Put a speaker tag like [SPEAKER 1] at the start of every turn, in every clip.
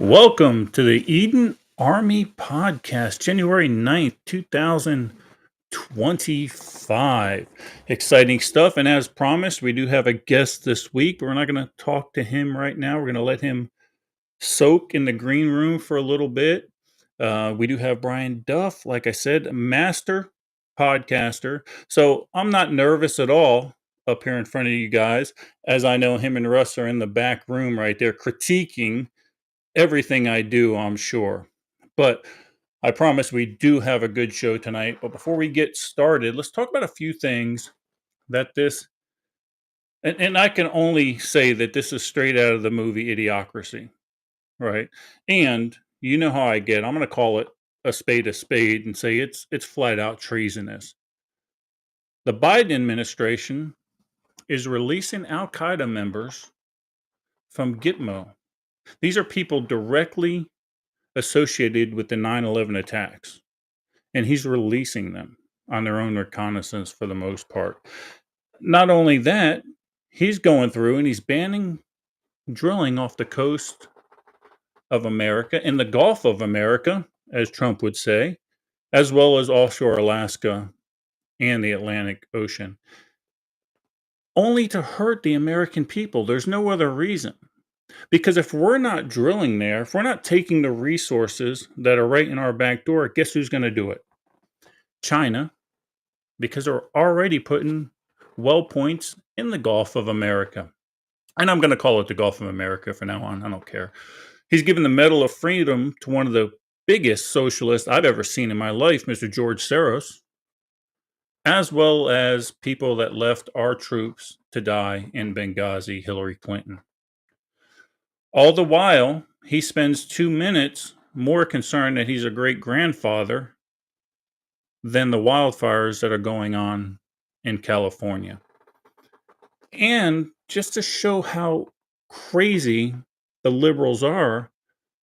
[SPEAKER 1] Welcome to the Eden Army Podcast, January 9th, 2025. Exciting stuff. And as promised, we do have a guest this week. We're not going to talk to him right now. We're going to let him soak in the green room for a little bit. We do have Brian Duff, like I said, a master podcaster. So I'm not nervous at all up here in front of you guys, as I know him and Russ are in the back room right there critiquing everything I do, I'm sure. But I promise we do have a good show tonight. But before we get started, let's talk about a few things that and I can only say that this is straight out of the movie Idiocracy, right? And you know how I get. I'm going to call it a spade and say it's flat out treasonous. The Biden administration is releasing Al Qaeda members from Gitmo. These are people directly associated with the 9/11 attacks, and he's releasing them on their own reconnaissance for the most part. Not only that, he's going through and he's banning drilling off the coast of America, in the Gulf of America, as Trump would say, as well as offshore Alaska and the Atlantic Ocean, only to hurt the American people. There's no other reason. Because if we're not drilling there, if we're not taking the resources that are right in our back door, guess who's going to do it? China, because they're already putting well points in the Gulf of America. And I'm going to call it the Gulf of America from now on. I don't care. He's given the Medal of Freedom to one of the biggest socialists I've ever seen in my life, Mr. George Soros, as well as people that left our troops to die in Benghazi, Hillary Clinton. All the while, he spends 2 minutes more concerned that he's a great grandfather than the wildfires that are going on in California. And just to show how crazy the liberals are,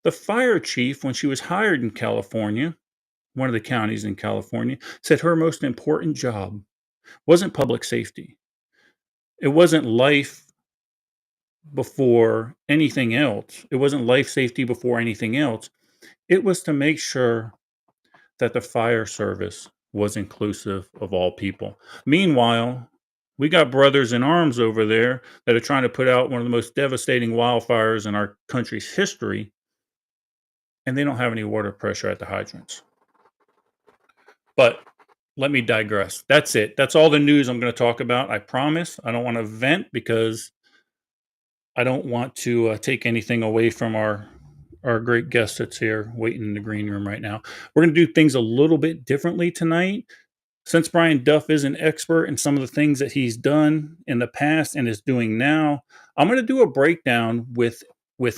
[SPEAKER 1] the fire chief, when she was hired in California, one of the counties in California, said her most important job wasn't public safety. It wasn't life before anything else. It wasn't life safety before anything else. It was to make sure that the fire service was inclusive of all people. Meanwhile, we got brothers in arms over there that are trying to put out one of the most devastating wildfires in our country's history, and they don't have any water pressure at the hydrants. But let me digress. That's it. That's all the news I'm going to talk about. I promise. I don't want to vent because I don't want to take anything away from our great guest that's here waiting in the green room right now. We're going to do things a little bit differently tonight. Since Brian Duff is an expert in some of the things that he's done in the past and is doing now, I'm going to do a breakdown with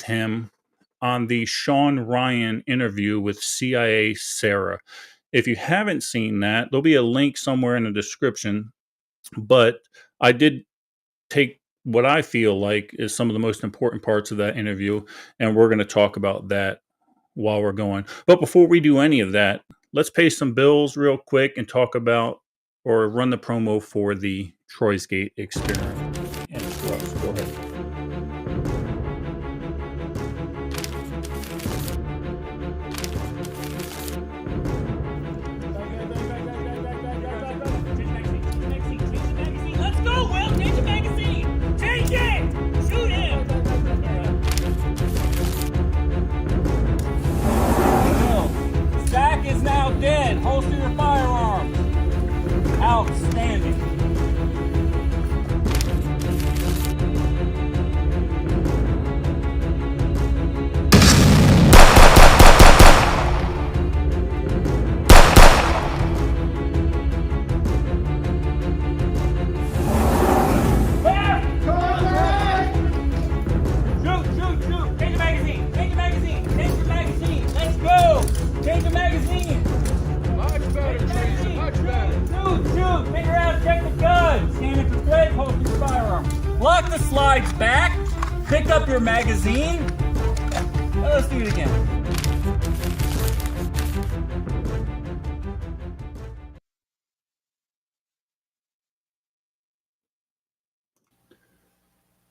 [SPEAKER 1] him on the Sean Ryan interview with CIA Sarah. If you haven't seen that, there'll be a link somewhere in the description. But I did take what I feel like is some of the most important parts of that interview, and we're going to talk about that while we're going. But before we do any of that, let's pay some bills real quick and talk about or run the promo for the Troy's Gate experiment. And Russ, go ahead.
[SPEAKER 2] Let's go, Will! Change the magazine! Change it! Shoot him! Will, Zach is now dead. Holster your firearm. Outstanding. Lock the slides back, pick up your magazine. Now let's do it again.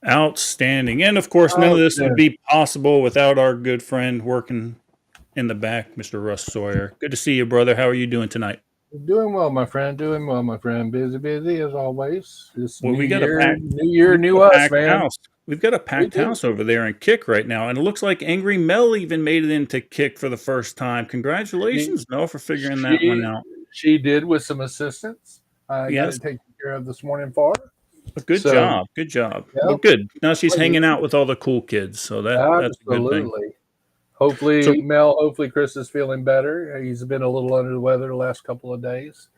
[SPEAKER 1] Outstanding. And of course, none of this would be possible without our good friend working in the back, Mr. Russ Sawyer. Good to see you, brother. How are you doing tonight?
[SPEAKER 3] Doing well, my friend. Doing well, my friend. Busy, busy as always. It's
[SPEAKER 1] Well,
[SPEAKER 3] new year, new
[SPEAKER 1] a
[SPEAKER 3] us,
[SPEAKER 1] packed
[SPEAKER 3] man.
[SPEAKER 1] house. We've got a
[SPEAKER 3] We
[SPEAKER 1] packed
[SPEAKER 3] do.
[SPEAKER 1] house over there in Kick right now, and it looks like Angry Mel even made it into Kick for the first time.
[SPEAKER 3] She,
[SPEAKER 1] Congratulations, Mel, for figuring that one
[SPEAKER 3] she,
[SPEAKER 1] out.
[SPEAKER 3] she did with some assistance. I got
[SPEAKER 1] Yes,
[SPEAKER 3] it taken care of this morning for her.
[SPEAKER 1] good
[SPEAKER 3] So,
[SPEAKER 1] job, good job.
[SPEAKER 3] yeah,
[SPEAKER 1] Well, good. Now she's
[SPEAKER 3] well,
[SPEAKER 1] hanging out with all the cool kids, so that's a good thing.
[SPEAKER 3] absolutely.
[SPEAKER 1] So
[SPEAKER 3] Hopefully, Mel. Hopefully, Chris is feeling better. He's been a little under the weather the last couple of days.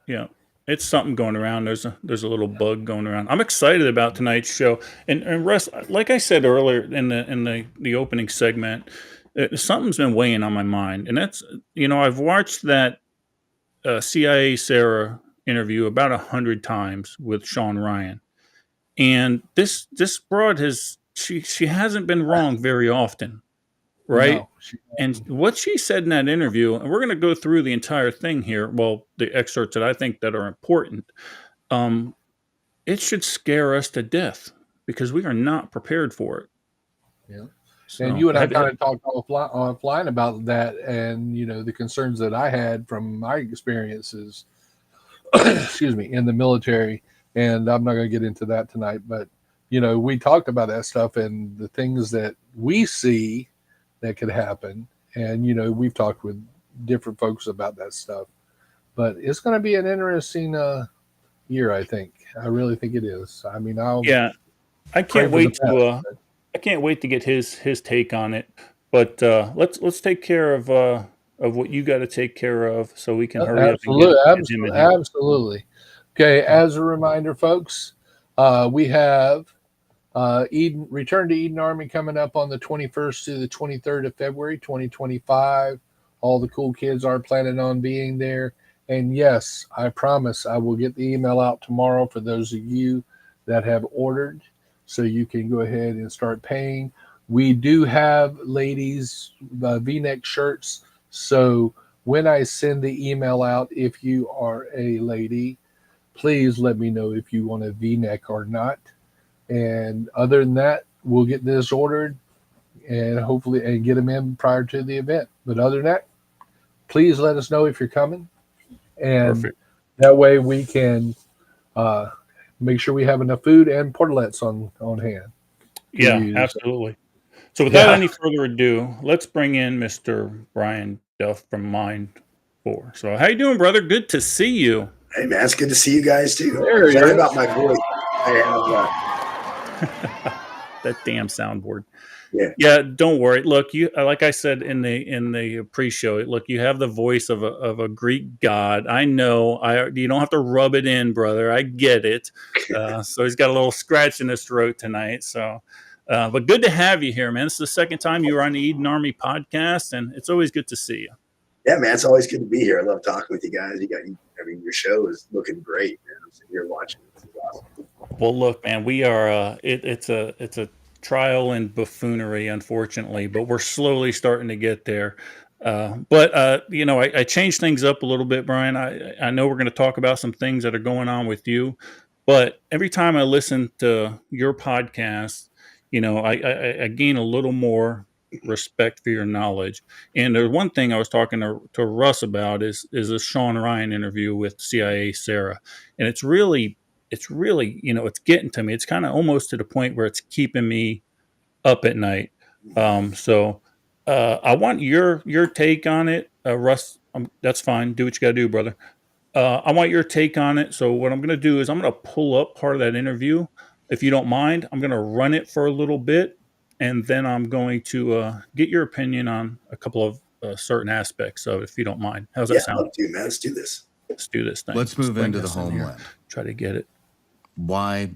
[SPEAKER 1] yeah, it's something going around. There's a little bug going around. I'm excited about tonight's show. And Russ, like I said earlier in the opening segment, something's been weighing on my mind, and that's I've watched that CIA Sarah interview about 100 times with Sean Ryan, and this broad she hasn't been wrong very often, right?
[SPEAKER 3] No,
[SPEAKER 1] And what she said in that interview, and we're going to go through the entire thing here. Well, the excerpts that I think that are important. Um, it should scare us to death because we are not prepared for it.
[SPEAKER 3] yeah.
[SPEAKER 1] So,
[SPEAKER 3] And you and I kind of talked offline about that, and the concerns that I had from my experiences, excuse me, in the military. And I'm not going to get into that tonight, but we talked about that stuff and the things that we see that could happen. And we've talked with different folks about that stuff. But it's going to be an interesting year, I think. I really think it is. I mean,
[SPEAKER 1] I can't wait to get his take on it. But let's take care of what you got to take care of, so we can hurry up and get him in here.
[SPEAKER 3] Absolutely. Okay, as a reminder, folks, we have Return to Eden Army coming up on the 21st to the 23rd of February, 2025. All the cool kids are planning on being there. And yes, I promise I will get the email out tomorrow for those of you that have ordered, so you can go ahead and start paying. We do have ladies V-neck shirts. So when I send the email out, if you are a lady, please let me know if you want a V-neck or not. And other than that, we'll get this ordered and hopefully get them in prior to the event. But other than that, please let us know if you're coming. And
[SPEAKER 1] Perfect.
[SPEAKER 3] That way we can make sure we have enough food and portalettes on hand.
[SPEAKER 1] Yeah, absolutely. So without any further ado, let's bring in Mr. Brian Duff from Mind 4. So how you doing, brother? Good to see you.
[SPEAKER 4] Hey, man, it's good to see you guys, too.
[SPEAKER 3] Sorry
[SPEAKER 4] about my voice. I have
[SPEAKER 1] that damn soundboard.
[SPEAKER 4] Yeah,
[SPEAKER 1] don't worry. Look, you like I said in the pre-show. Look, you have the voice of a Greek god. I know. You don't have to rub it in, brother. I get it. So he's got a little scratch in his throat tonight. So, but good to have you here, man. It's the second time you were on the Eden Army podcast, and it's always good to see you.
[SPEAKER 4] Yeah, man, it's always good to be here. I love talking with you guys. Your show is looking great, man. I'm sitting here watching. This is awesome.
[SPEAKER 1] Well, look, man, we are. It's a trial and buffoonery, unfortunately, but we're slowly starting to get there. I changed things up a little bit, Brian. I know we're going to talk about some things that are going on with you, but every time I listen to your podcast, I gain a little more respect for your knowledge. And there's one thing I was talking to Russ about is a Sean Ryan interview with CIA Sarah, and it's really it's getting to me. It's kind of almost to the point where it's keeping me up at night. So I want your take on it, Russ. That's fine. Do what you got to do, brother. I want your take on it. So what I'm going to do is I'm going to pull up part of that interview. If you don't mind, I'm going to run it for a little bit, and then I'm going to get your opinion on a couple of certain aspects of it, if you don't mind. How's that sound?
[SPEAKER 4] I'd love to, man. Let's do this.
[SPEAKER 1] Let's do this thing.
[SPEAKER 5] Let's move into the homeland.
[SPEAKER 1] Try to get it.
[SPEAKER 5] Why?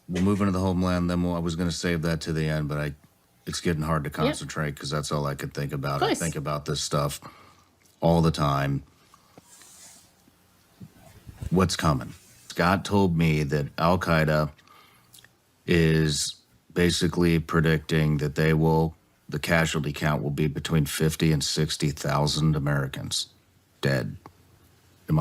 [SPEAKER 5] We'll move into the homeland, then I was going to save that to the end, but it's getting hard to concentrate because that's all I could think about. I think about this stuff all the time. What's coming? Scott told me that Al-Qaeda is basically predicting that the casualty count will be between 50 and 60,000 Americans dead. Am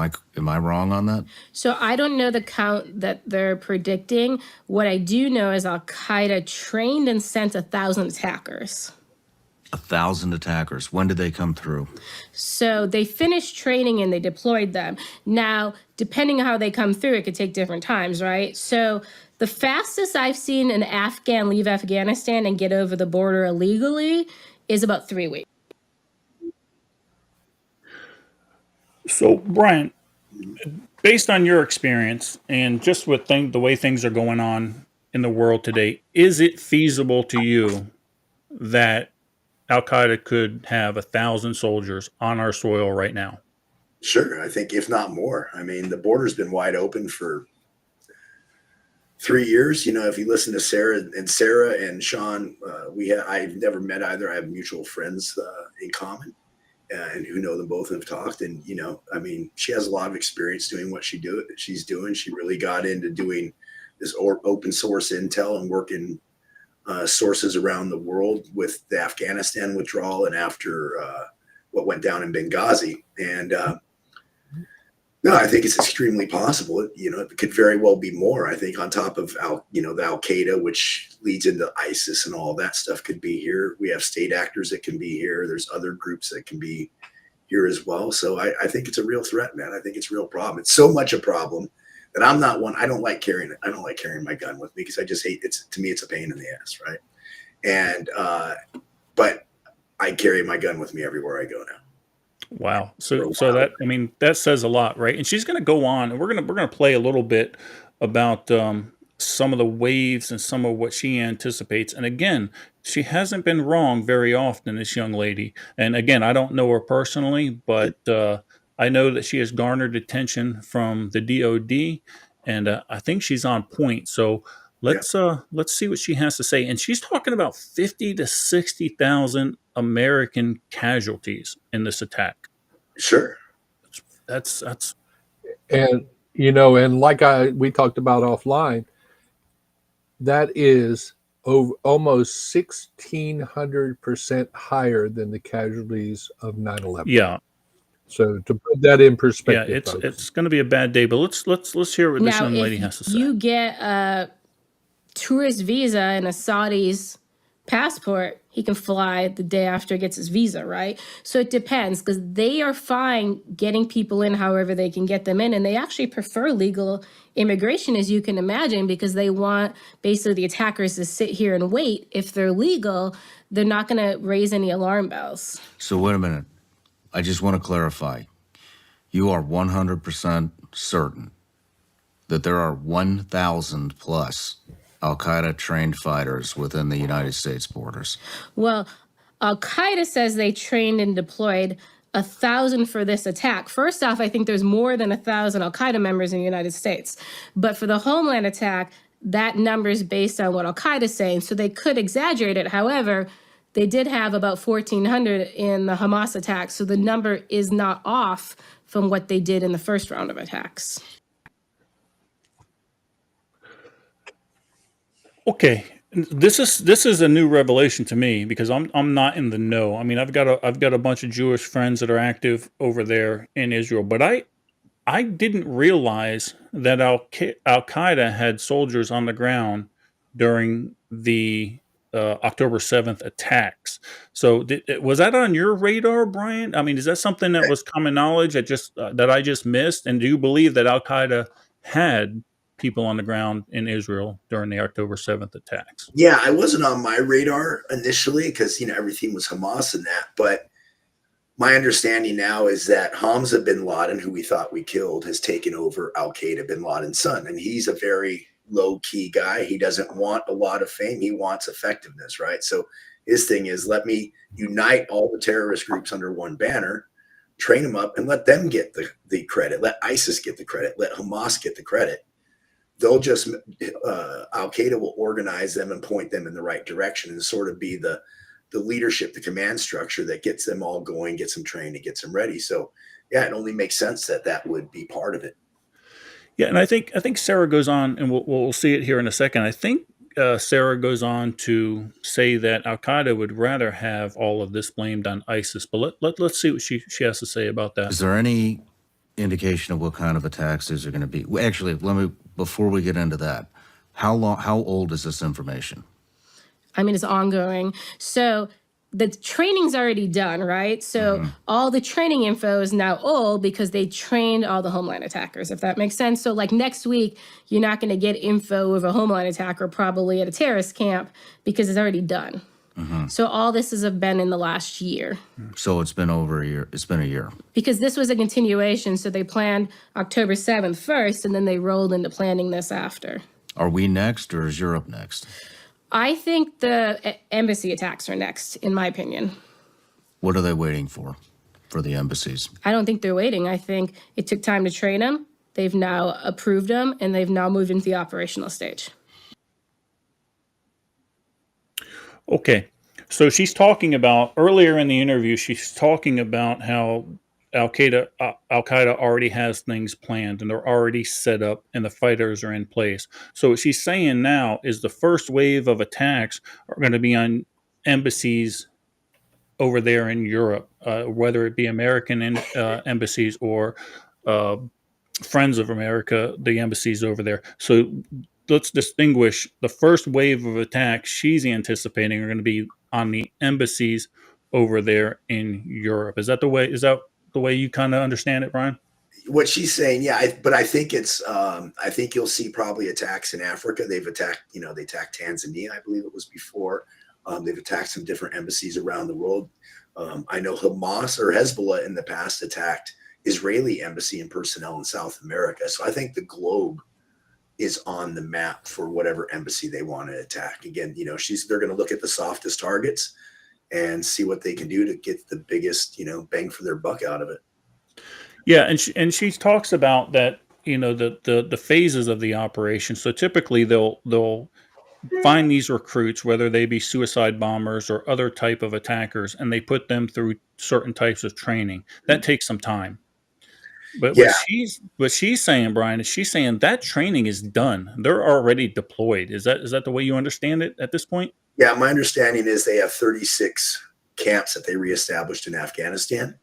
[SPEAKER 5] I wrong on that?
[SPEAKER 6] So I don't know the count that they're predicting. What I do know is Al Qaeda trained and sent 1,000 attackers.
[SPEAKER 5] 1,000 attackers. When did they come through?
[SPEAKER 6] So they finished training and they deployed them. Now, depending on how they come through, it could take different times, right? So the fastest I've seen an Afghan leave Afghanistan and get over the border illegally is about 3 weeks.
[SPEAKER 1] So, Brian, based on your experience and just with the way things are going on in the world today, is it feasible to you that Al Qaeda could have 1,000 soldiers on our soil right now?
[SPEAKER 4] Sure, I think if not more. I mean, the border's been wide open for 3 years. You know, if you listen to Sarah and Sean, I've never met either. I have mutual friends in common, and who know them both and have talked. And you know, I mean, she has a lot of experience doing what she's doing. She really got into doing this open source intel and working sources around the world with the Afghanistan withdrawal and after what went down in Benghazi. And no, I think it's extremely possible. You know, it could very well be more. I think on top of the Al Qaeda, which leads into ISIS and all that stuff, could be here. We have state actors that can be here. There's other groups that can be here as well. So I think it's a real threat, man. I think it's a real problem. It's so much a problem that I'm not one. I don't like carrying it. I don't like carrying my gun with me because I just hate it. To me, it's a pain in the ass, right? And but I carry my gun with me everywhere I go now.
[SPEAKER 1] Wow. So that, I mean, that says a lot, right? And she's going to go on, and we're going to play a little bit about some of the waves and some of what she anticipates. And again, she hasn't been wrong very often, this young lady. And again, I don't know her personally, but I know that she has garnered attention from the DOD, and I think she's on point. So let's see what she has to say. And she's talking about 50 to 60,000 American casualties in this attack.
[SPEAKER 4] Sure.
[SPEAKER 1] That's
[SPEAKER 3] And you know, and like we talked about offline, that is almost 1,600% higher than the casualties of 9/11.
[SPEAKER 1] Yeah.
[SPEAKER 3] So to put that in perspective,
[SPEAKER 1] yeah, it's going to be a bad day. But let's hear what this young lady has to say.
[SPEAKER 6] You get a tourist visa and a Saudi's passport, he can fly the day after he gets his visa, right? So it depends, because they are fine getting people in however they can get them in, and they actually prefer legal immigration, as you can imagine, because they want basically the attackers to sit here and wait. If they're legal, they're not going to raise any alarm bells.
[SPEAKER 5] So wait a minute. I just want to clarify. You are 100% certain that there are 1,000 plus Al-Qaeda trained fighters within the United States borders?
[SPEAKER 6] Well, Al-Qaeda says they trained and deployed 1,000 for this attack. First off, I think there's more than 1,000 Al-Qaeda members in the United States. But for the Homeland attack, that number is based on what Al-Qaeda is saying, so they could exaggerate it. However, they did have about 1,400 in the Hamas attack, so the number is not off from what they did in the first round of attacks.
[SPEAKER 1] Okay, this is a new revelation to me because I'm not in the know. I mean, I've got a bunch of Jewish friends that are active over there in Israel, but I didn't realize that Al Qaeda had soldiers on the ground during the October 7th attacks. So was that on your radar, Brian? I mean, is that something that was common knowledge that I just missed? And do you believe that Al Qaeda had people on the ground in Israel during the October 7th attacks?
[SPEAKER 4] Yeah, I wasn't on my radar initially because, you know, everything was Hamas and that. But my understanding now is that Hamza bin Laden, who we thought we killed, has taken over Al-Qaeda, bin Laden's son. And he's a very low-key guy. He doesn't want a lot of fame. He wants effectiveness, right? So his thing is, let me unite all the terrorist groups under one banner, train them up, and let them get the credit. Let ISIS get the credit. Let Hamas get the credit. They'll just Al-Qaeda will organize them and point them in the right direction and sort of be the leadership, the command structure that gets them all going, gets them trained, and gets them ready. So yeah, it only makes sense that would be part of it.
[SPEAKER 1] Yeah, and I think Sarah goes on, and we'll see it here in a second. I think Sarah goes on to say that Al Qaeda would rather have all of this blamed on ISIS. But let's see what she has to say about that.
[SPEAKER 5] Is there any indication of what kind of attacks these are going to be? Well, actually, before we get into that, how old is this information?
[SPEAKER 6] I mean, it's ongoing. So the training's already done, right? So all the training info is now old because they trained all the homeland attackers, if that makes sense. So like next week, you're not going to get info of a homeland attacker probably at a terrorist camp because it's already done. So all this has been in the last year.
[SPEAKER 5] So it's been over a year. It's been a year.
[SPEAKER 6] Because this was a continuation. So they planned October 7th first, and then they rolled into planning this after.
[SPEAKER 5] Are we next, or is Europe next?
[SPEAKER 6] I think the embassy attacks are next, in my opinion.
[SPEAKER 5] What are they waiting for the embassies?
[SPEAKER 6] I don't think they're waiting. I think it took time to train them. They've now approved them, and they've now moved into the operational stage.
[SPEAKER 1] Okay. So she's talking about, earlier in the interview, she's talking about how Al-Qaeda already has things planned and they're already set up and the fighters are in place. So what she's saying now is the first wave of attacks are going to be on embassies over there in Europe, whether it be American embassies or Friends of America, the embassies over there. So let's distinguish the first wave of attacks she's anticipating are going to be on the embassies over there in Europe. Is that the way you kind of understand it, Brian?
[SPEAKER 4] What she's saying, yeah, but I think it's I think you'll see probably attacks in Africa. They've attacked, they attacked Tanzania, I believe it was before. They've attacked some different embassies around the world. I know Hamas or Hezbollah in the past attacked Israeli embassy and personnel in South America. So I think the globe is on the map for whatever embassy they want to attack. Again, they're going to look at the softest targets and see what they can do to get the biggest, bang for their buck out of it.
[SPEAKER 1] Yeah, and she talks about that, the phases of the operation. So typically they'll find these recruits, whether they be suicide bombers or other type of attackers, and they put them through certain types of training. That takes some time. But
[SPEAKER 4] Yeah.
[SPEAKER 1] what she's saying, Brian, is she's saying that training is done. They're already deployed. Is that the way you understand it at this point?
[SPEAKER 4] Yeah, my understanding is they have 36 camps that they reestablished in Afghanistan.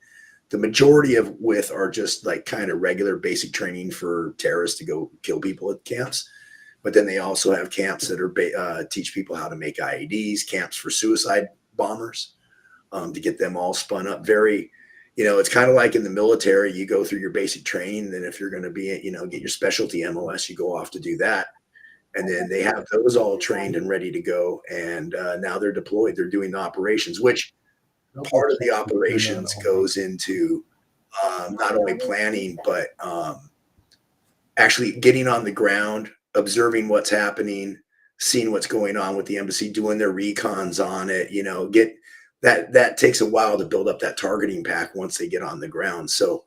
[SPEAKER 4] The majority of which are just like kind of regular basic training for terrorists to go kill people at camps. But then they also have camps that are teach people how to make IEDs, camps for suicide bombers, to get them all spun up. Very, it's kind of like in the military, you go through your basic training. Then if you're going to be, get your specialty MOS, you go off to do that. And then they have those all trained and ready to go. And now they're deployed. They're doing the operations, which part of the operations goes into not only planning, but actually getting on the ground, observing what's happening, seeing what's going on with the embassy, doing their recons on it, get that takes a while to build up that targeting pack once they get on the ground. So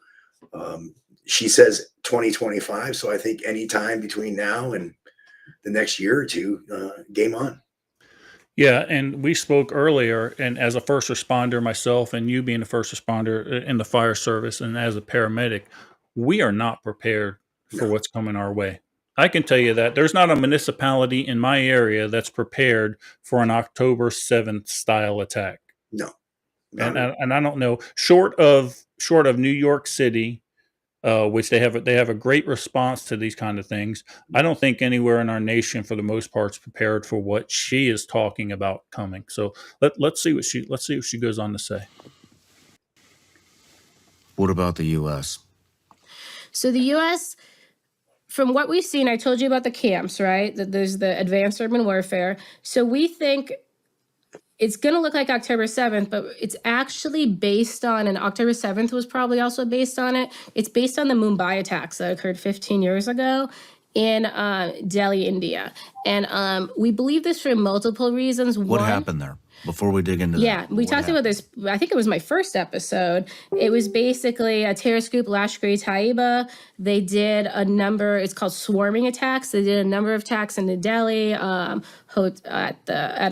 [SPEAKER 4] she says 2025. So I think anytime between now and the next year or two, game on.
[SPEAKER 1] Yeah, and we spoke earlier, and as a first responder myself, and you being a first responder in the fire service, and as a paramedic, we are not prepared for what's coming our way. I can tell you that there's not a municipality in my area that's prepared for an October 7th style attack.
[SPEAKER 4] No.
[SPEAKER 1] And I don't know, short of New York City, which they have a great response to these kind of things. I don't think anywhere in our nation, for the most part, is prepared for what she is talking about coming. So let's see what she goes on to say.
[SPEAKER 5] What about the U.S.?
[SPEAKER 6] So the U.S., from what we've seen, I told you about the camps, right? That there's the advanced urban warfare. So we think it's going to look like October 7th, but it's actually based on, and October 7th was probably also based on it. It's based on the Mumbai attacks that occurred 15 years ago in Delhi, India. And we believe this for multiple reasons.
[SPEAKER 5] What happened there? Before we dig into that.
[SPEAKER 6] Yeah, we talked about this. I think it was my first episode. It was basically a terrorist group, Lashkar-e-Taiba. They did a number, it's called swarming attacks. They did a number of attacks into Delhi, at a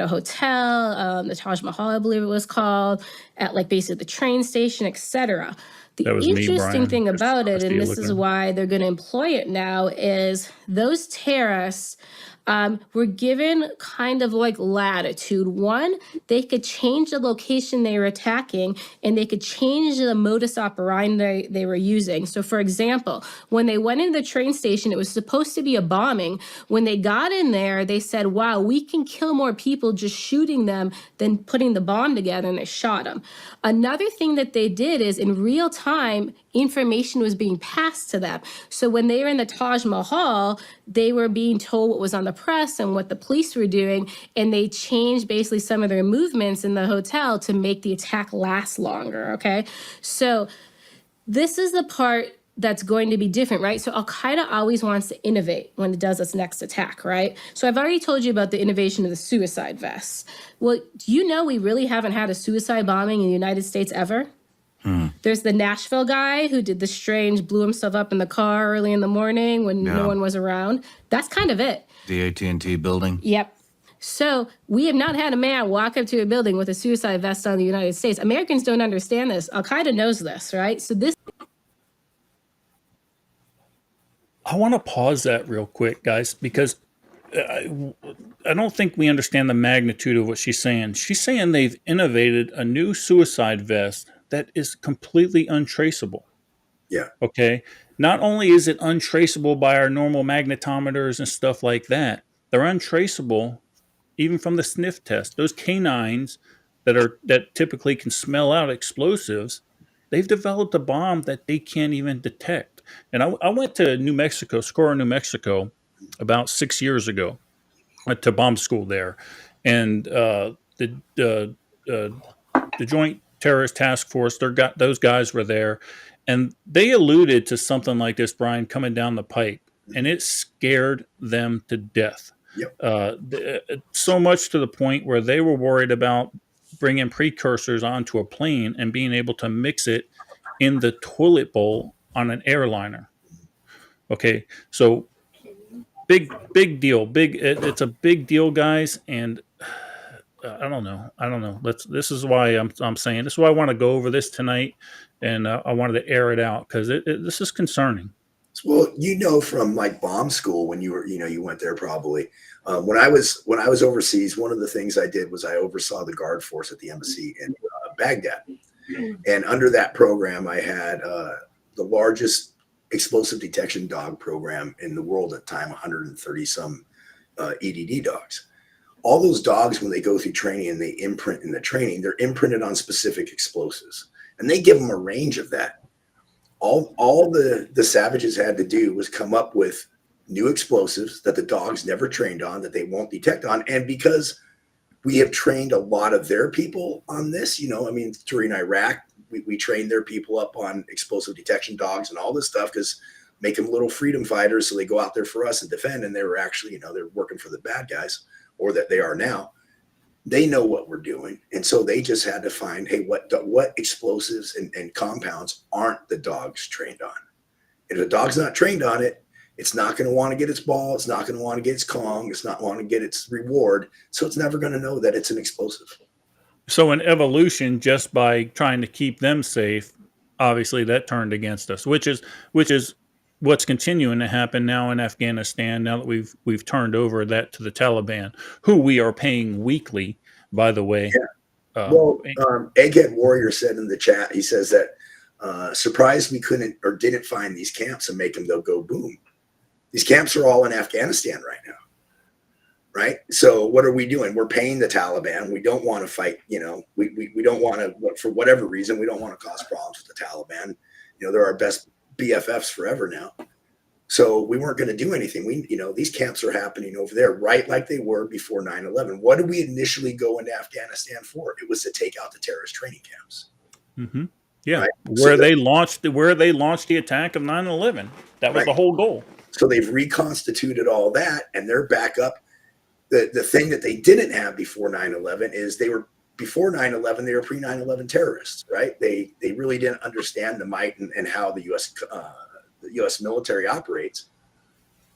[SPEAKER 6] hotel, the Taj Mahal, I believe it was called, at like basically the train station, etc. The interesting thing about it, and this is why they're going to employ it now, is those terrorists were given kind of like latitude. One, they could change the location they were attacking, and they could change the modus operandi they were using. So, for example, when they went into the train station, it was supposed to be a bombing. When they got in there, they said, wow, we can kill more people just shooting them than putting the bomb together, and they shot them. Another thing that they did is in real time, information was being passed to them. So when they were in the Taj Mahal, they were being told what was on the press and what the police were doing, and they changed basically some of their movements in the hotel to make the attack last longer, okay? So this is the part that's going to be different, right? So Al-Qaeda always wants to innovate when it does its next attack, right? So I've already told you about the innovation of the suicide vests. Well, do you know we really haven't had a suicide bombing in the United States ever? There's the Nashville guy who did the strange, blew himself up in the car early in the morning when no one was around. That's kind of it.
[SPEAKER 5] The AT&T building?
[SPEAKER 6] Yep. So we have not had a man walk up to a building with a suicide vest on in the United States. Americans don't understand this. Al-Qaeda knows this, right? So this.
[SPEAKER 1] I want to pause that real quick, guys, because I don't think we understand the magnitude of what she's saying. She's saying they've innovated a new suicide vest that is completely untraceable.
[SPEAKER 4] Yeah.
[SPEAKER 1] Okay. Not only is it untraceable by our normal magnetometers and stuff like that, they're untraceable even from the sniff test. Those canines that typically can smell out explosives, they've developed a bomb that they can't even detect. And I went to New Mexico, Socorro, New Mexico, about 6 years ago to bomb school there, and the Joint Terrorist Task Force, those guys were there, and they alluded to something like this, Brian, coming down the pipe, and it scared them to death.
[SPEAKER 4] Yep.
[SPEAKER 1] So much to the point where they were worried about bringing precursors onto a plane and being able to mix it in the toilet bowl on an airliner. Okay, so big deal. It's a big deal, guys, and I don't know. This is why I'm saying this is why I want to go over this tonight, and I wanted to air it out because this is concerning.
[SPEAKER 4] Well, from like bomb school when you were, you went there probably. When I was overseas, one of the things I did was I oversaw the guard force at the embassy in Baghdad, and under that program, I had the largest explosive detection dog program in the world at the time, 130 some EDD dogs. All those dogs, when they go through training and they imprint in the training, they're imprinted on specific explosives, and they give them a range of that. All the savages had to do was come up with new explosives that the dogs never trained on, that they won't detect on. And because we have trained a lot of their people on this, during Iraq, we trained their people up on explosive detection dogs and all this stuff, because make them little freedom fighters so they go out there for us and defend. And they were actually, they're working for the bad guys, or that they are now. They know what we're doing. And so they just had to find, hey, what explosives and compounds aren't the dogs trained on? If the dog's not trained on it, it's not going to want to get its ball. It's not going to want to get its Kong. It's not want to get its reward. So it's never going to know that it's an explosive.
[SPEAKER 1] So in evolution, just by trying to keep them safe, obviously that turned against us, which is what's continuing to happen now in Afghanistan. Now that we've turned over that to the Taliban, who we are paying weekly, by the way.
[SPEAKER 4] Yeah. Egghead Warrior said in the chat, he says that surprised we couldn't or didn't find these camps and make them go boom. These camps are all in Afghanistan right now. Right. So what are we doing? We're paying the Taliban. We don't want to fight. We don't want to, for whatever reason, we don't want to cause problems with the Taliban. They're our best BFFs forever now. So we weren't going to do anything. These camps are happening over there, right? Like they were before 9/11. What did we initially go into Afghanistan for? It was to take out the terrorist training camps.
[SPEAKER 1] Mm-hmm. Yeah.
[SPEAKER 4] Right?
[SPEAKER 1] Where they launched the attack of 9/11. That was
[SPEAKER 4] right.
[SPEAKER 1] The whole goal.
[SPEAKER 4] So they've reconstituted all that, and they're back up. The thing that they didn't have before 9/11 is before 9/11, they were pre-9/11 terrorists, right? They really didn't understand the might and how the U.S. military operates.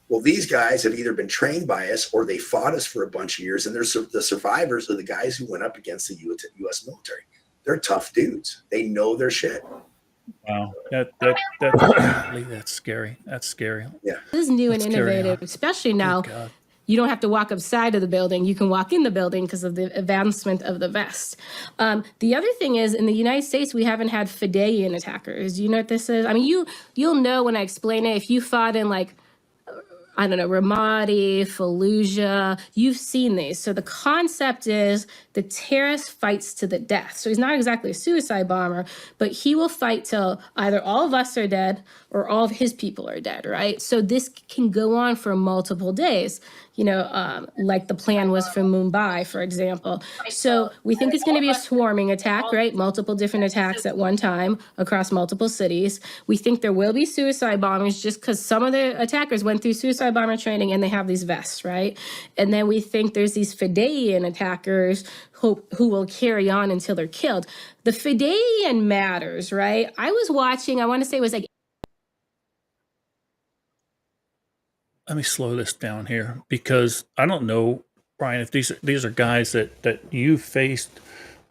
[SPEAKER 4] Well, these guys have either been trained by us or they fought us for a bunch of years, and they're the survivors are the guys who went up against the U.S. military. They're tough dudes. They know their shit.
[SPEAKER 1] Wow, that's scary. That's scary.
[SPEAKER 4] Yeah,
[SPEAKER 6] this is new and innovative, especially now. you don't have to walk upside of the building. You can walk in the building because of the advancement of the vest. The other thing is, in the United States, we haven't had Fedayeen attackers. Do you know what this is? I mean, you'll know when I explain it. If you fought in like, I don't know, Ramadi, Fallujah, you've seen these. So the concept is the terrorist fights to the death. So he's not exactly a suicide bomber, but he will fight till either all of us are dead or all of his people are dead, right? So this can go on for multiple days, like the plan was for Mumbai, for example. So we think it's going to be a swarming attack, right? Multiple different attacks at one time across multiple cities. We think there will be suicide bombers just because some of the attackers went through suicide bomber training and they have these vests, right? And then we think there's these Fedayeen attackers who will carry on until they're killed. The Fedayeen matters, right? I was watching, I want to say it was like,
[SPEAKER 1] let me slow this down here because I don't know, Brian, if these are guys that you faced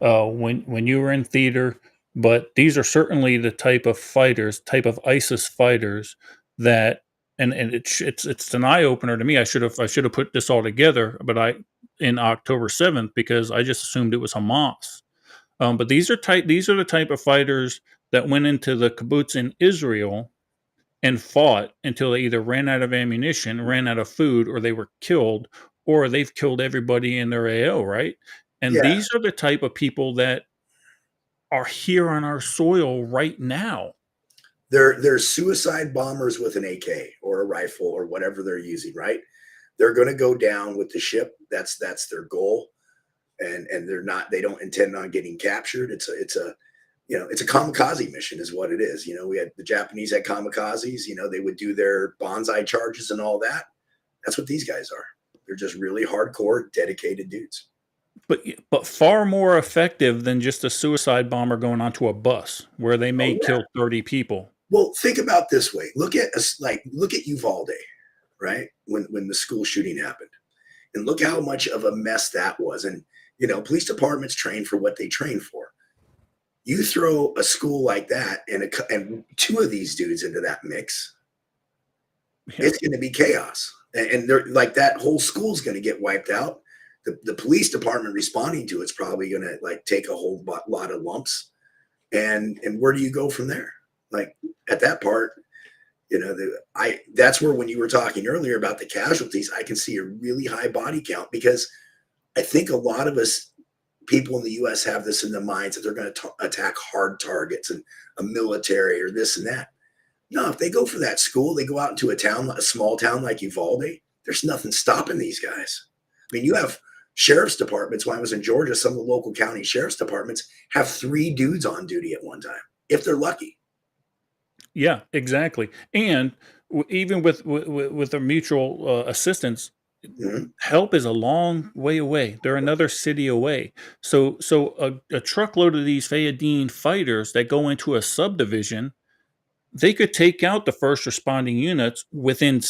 [SPEAKER 1] when you were in theater, but these are certainly the type of ISIS fighters that, and it's an eye opener to me. I should have put this all together, but in October 7th because I just assumed it was Hamas. But these are the type of fighters that went into the kibbutz in Israel and fought until they either ran out of ammunition, ran out of food, or they were killed, or they've killed everybody in their AO, right? And
[SPEAKER 4] Yeah.
[SPEAKER 1] these are the type of people that are here on our soil right now.
[SPEAKER 4] They're suicide bombers with an AK or a rifle or whatever they're using, right? They're going to go down with the ship. That's their goal. And they don't intend on getting captured. It's a kamikaze mission is what it is. We had the Japanese had kamikazes, they would do their bonsai charges and all that. That's what these guys are. They're just really hardcore, dedicated dudes.
[SPEAKER 1] But far more effective than just a suicide bomber going onto a bus where they may kill 30 people.
[SPEAKER 4] Well, think about this way. Look at Uvalde, right? When the school shooting happened. And look how much of a mess that was. And police departments train for what they train for. You throw a school like that and two of these dudes into that mix, it's going to be chaos. And they're like that whole school's going to get wiped out. The police department responding to it's probably going to take a whole lot of lumps. And where do you go from there? Like at that part, that's where when you were talking earlier about the casualties, I can see a really high body count because I think a lot of us people in the U.S. have this in their minds that they're going to attack hard targets and a military or this and that. No, if they go for that school, they go out into a small town like Uvalde, there's nothing stopping these guys. I mean, you have sheriff's departments. When I was in Georgia, some of the local county sheriff's departments have 3 dudes on duty at one time, if they're lucky.
[SPEAKER 1] Yeah, exactly. And even with a mutual assistance, help is a long way away. They're another city away. So a truckload of these Fedayeen fighters that go into a subdivision, they could take out the first responding units within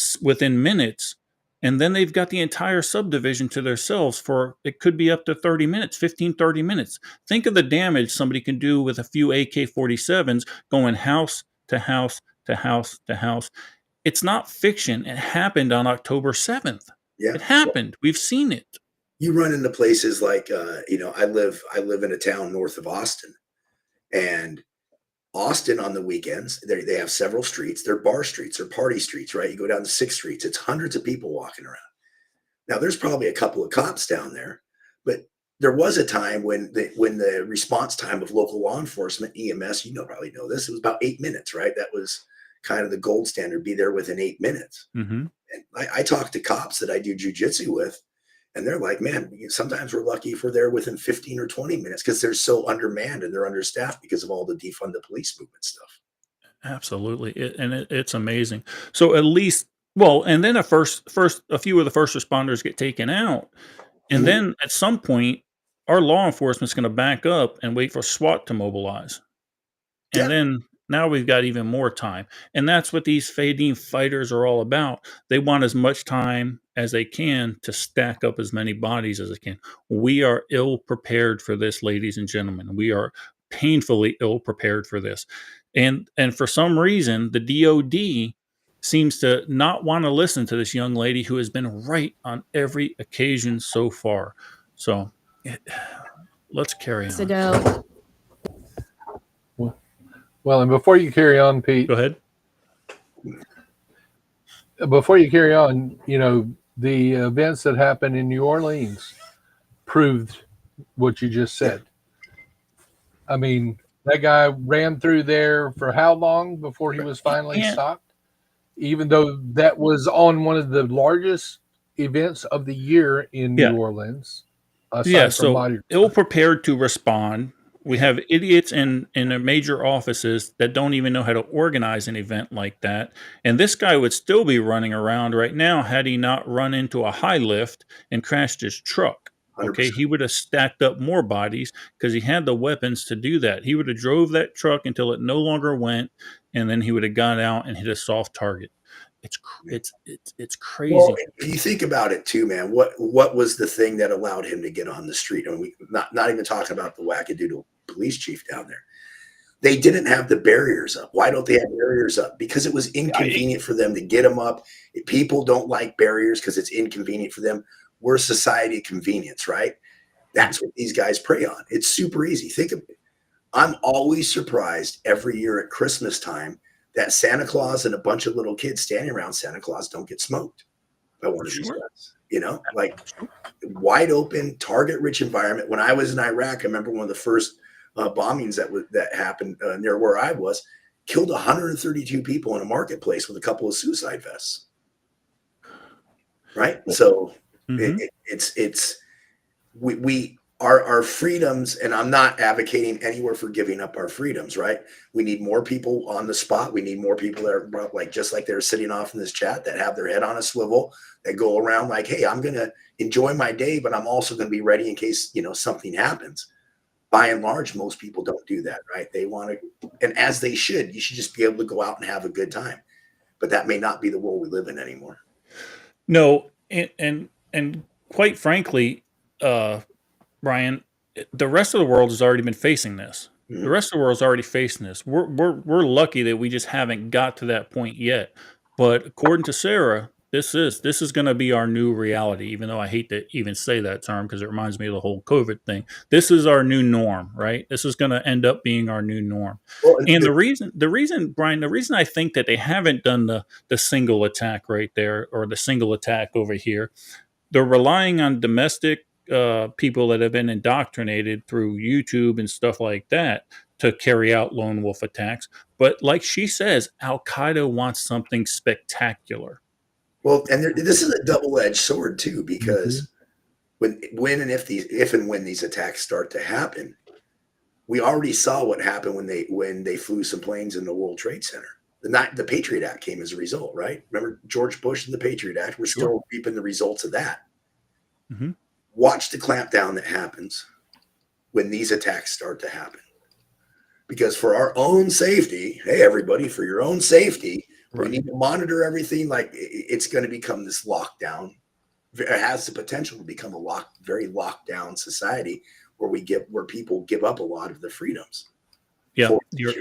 [SPEAKER 1] minutes, and then they've got the entire subdivision to themselves for it could be up to 30 minutes, 30 minutes. Think of the damage somebody can do with a few AK-47s going house to house to house to house. It's not fiction. It happened on October 7th.
[SPEAKER 4] Yeah.
[SPEAKER 1] It happened. We've seen it.
[SPEAKER 4] You run into places like, I live in a town north of Austin, and Austin on the weekends, they have several streets. They're bar streets, they're party streets, right? You go down to 6 streets, it's hundreds of people walking around. Now, there's probably a couple of cops down there, but there was a time when the response time of local law enforcement, EMS, probably know this, it was about 8 minutes, right? That was kind of the gold standard, be there within 8 minutes.
[SPEAKER 1] Mm-hmm.
[SPEAKER 4] And I talk to cops that I do jujitsu with, and they're like, man, sometimes we're lucky if we're there within 15 or 20 minutes because they're so undermanned and they're understaffed because of all the defund the police movement stuff.
[SPEAKER 1] Absolutely. It's amazing. So at least, and then a few of the first responders get taken out. And then at some point, our law enforcement's going to back up and wait for SWAT to mobilize. And then now we've got even more time. And that's what these Fedayeen fighters are all about. They want as much time as they can to stack up as many bodies as they can. We are ill prepared for this, ladies and gentlemen. We are painfully ill prepared for this. And for some reason, the DOD seems to not want to listen to this young lady who has been right on every occasion so far. So let's carry on.
[SPEAKER 6] Ago.
[SPEAKER 3] Well, and before you carry on, Pete,
[SPEAKER 1] Go ahead.
[SPEAKER 3] before you carry on, you know, the events that happened in New Orleans proved what you just said. I mean, that guy ran through there for how long before he was finally stopped? Even though that was on one of the largest events of the year in New Orleans.
[SPEAKER 1] So ill-prepared to respond. We have idiots in the major offices that don't even know how to organize an event like that. And this guy would still be running around right now had he not run into a high lift and crashed his truck. Okay,
[SPEAKER 4] 100%.
[SPEAKER 1] he would have stacked up more bodies because he had the weapons to do that. He would have drove that truck until it no longer went, and then he would have got out and hit a soft target. It's crazy.
[SPEAKER 4] Well, if you think about it too, man, what was the thing that allowed him to get on the street? I mean, we not even talking about the wackadoodle police chief down there. They didn't have the barriers up. Why don't they have barriers up? Because it was inconvenient for them to get them up. People don't like barriers because it's inconvenient for them. We're a society of convenience, right? That's what these guys prey on. It's super easy. Think of it. I'm always surprised every year at Christmas time that Santa Claus and a bunch of little kids standing around Santa Claus don't get smoked by one of these guys. You know, like wide open, target-rich environment. When I was in Iraq, I remember one of the first bombings that happened near where I was, killed 132 people in a marketplace with a couple of suicide vests. Right? So we our freedoms, and I'm not advocating anywhere for giving up our freedoms, right? We need more people on the spot. We need more people that are like, just like they're sitting off in this chat, that have their head on a swivel, that go around like, hey, I'm going to enjoy my day, but I'm also going to be ready in case, you know, something happens. By and large, most people don't do that, right? They want to, and as they should, you should just be able to go out and have a good time. But that may not be the world we live in anymore.
[SPEAKER 1] No, and quite frankly, Brian, the rest of the world has already been facing this. Mm-hmm. The rest of the world's already facing this. We're lucky that we just haven't got to that point yet. But according to Sarah, this is going to be our new reality. Even though I hate to even say that term because it reminds me of the whole COVID thing. This is our new norm, right? This is going to end up being our new norm. Well, and the reason, Brian, the reason I think that they haven't done the single attack right there or the single attack over here, they're relying on domestic people that have been indoctrinated through YouTube and stuff like that to carry out lone wolf attacks. But like she says, Al-Qaeda wants something spectacular.
[SPEAKER 4] Well, and this is a double-edged sword too, because when and if these attacks start to happen, we already saw what happened when they flew some planes in the World Trade Center. The Patriot Act came as a result, right? Remember George Bush and the Patriot Act? We're still reaping the results of that. Mm-hmm. Watch the clampdown that happens when these attacks start to happen. Because for our own safety, hey, everybody, for your own safety, we need to monitor everything. Like it's going to become this lockdown. It has the potential to become a very locked down society where people give up a lot of their freedoms.
[SPEAKER 1] Yeah, you're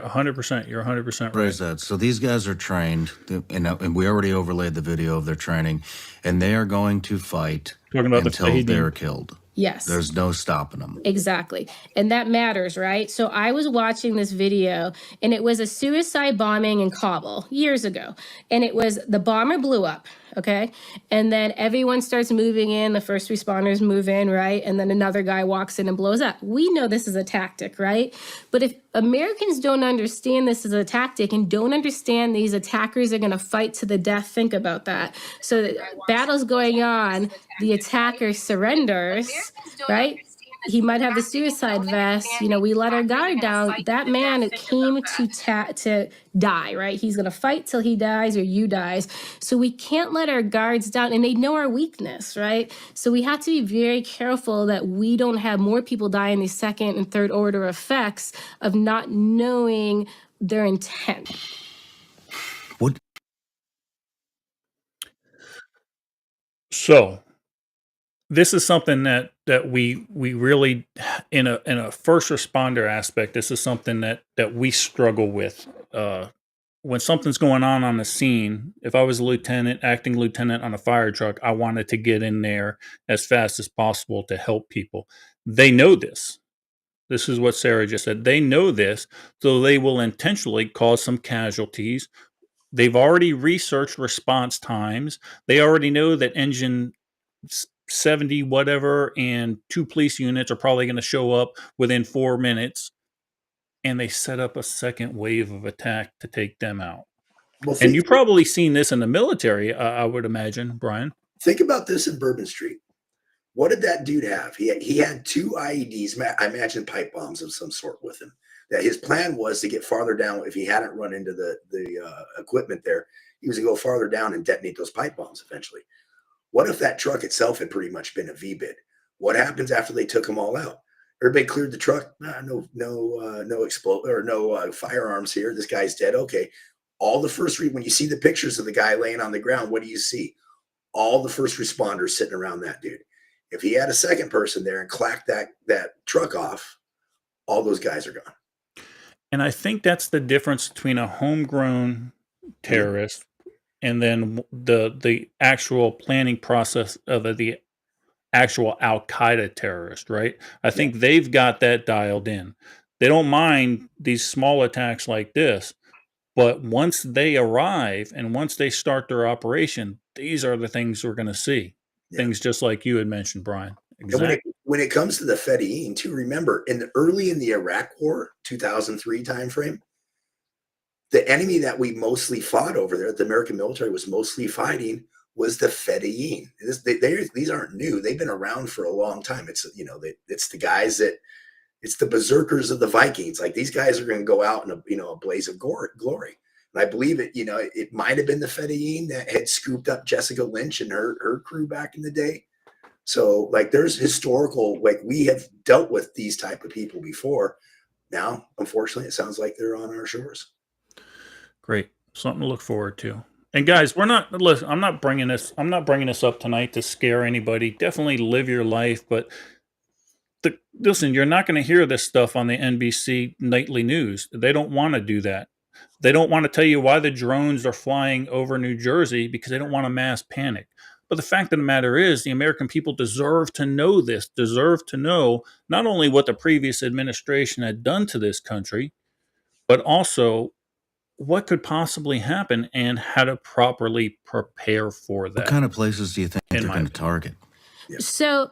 [SPEAKER 1] 100%. You're 100% right.
[SPEAKER 5] Praise that. So these guys are trained, and we already overlaid the video of their training, and they are going to fight until they're killed.
[SPEAKER 6] Yes.
[SPEAKER 5] There's no stopping them.
[SPEAKER 6] Exactly. And that matters, right? So I was watching this video, and it was a suicide bombing in Kabul years ago. And it was the bomber blew up, okay? And then everyone starts moving in. The first responders move in, right? And then another guy walks in and blows up. We know this is a tactic, right? But if Americans don't understand this as a tactic and don't understand these attackers are going to fight to the death, think about that. So battle's going on, the attacker surrenders, right? He might have the suicide vest. You know, we let our guard down. That man came to die, right? He's going to fight till he dies or you dies. So we can't let our guards down, and they know our weakness, right? So we have to be very careful that we don't have more people die in these second and third order effects of not knowing their intent.
[SPEAKER 5] What?
[SPEAKER 1] So this is something that we really in a first responder aspect, this is something that we struggle with when something's going on the scene, if I was a lieutenant, acting lieutenant on a fire truck, I wanted to get in there as fast as possible to help people. They know this. This is what Sarah just said. They know this, so they will intentionally cause some casualties. They've already researched response times. They already know that engine 70 whatever and 2 police units are probably going to show up within 4 minutes, and they set up a second wave of attack to take them out.
[SPEAKER 4] Well,
[SPEAKER 1] And you've probably seen this in the military, I would imagine, Brian.
[SPEAKER 4] think about this in Bourbon Street. What did that dude have? He had 2 IEDs, I imagine pipe bombs of some sort with him. That his plan was to get farther down. If he hadn't run into the equipment there, he was to go farther down and detonate those pipe bombs eventually. What if that truck itself had pretty much been a V-bid? What happens after they took them all out? Everybody cleared the truck. No firearms here. This guy's dead. Okay. All the when you see the pictures of the guy laying on the ground, what do you see? All the first responders sitting around that dude. If he had a second person there and clacked that truck off, all those guys are gone.
[SPEAKER 1] And I think that's the difference between a homegrown terrorist and then the actual planning process of the actual Al-Qaeda terrorist, right? I think they've got that dialed in. They don't mind these small attacks like this, but once they arrive and once they start their operation, these are the things we're going to see. Yeah. Things just like you had mentioned, Brian.
[SPEAKER 4] Exactly. When it comes to the Fedayeen, too, remember early in the Iraq War, 2003 timeframe, the enemy that we mostly fought over there, the American military was mostly fighting, was the Fedayeen. These aren't new; they've been around for a long time. It's it's the guys it's the berserkers of the Vikings. Like these guys are going to go out in a blaze of glory. And I believe it might have been the Fedayeen that had scooped up Jessica Lynch and her crew back in the day. So like there's historical, like we have dealt with these type of people before. Now, unfortunately, it sounds like they're on our shores.
[SPEAKER 1] Great. Something to look forward to. And guys, I'm not bringing this up tonight to scare anybody. Definitely live your life, but listen, you're not going to hear this stuff on the NBC nightly news. They don't want to do that. They don't want to tell you why the drones are flying over New Jersey because they don't want a mass panic. But the fact of the matter is the American people deserve to know this, deserve to know not only what the previous administration had done to this country, but also what could possibly happen and how to properly prepare for that.
[SPEAKER 5] What kind of places do you think they're going to target?
[SPEAKER 6] Yeah. So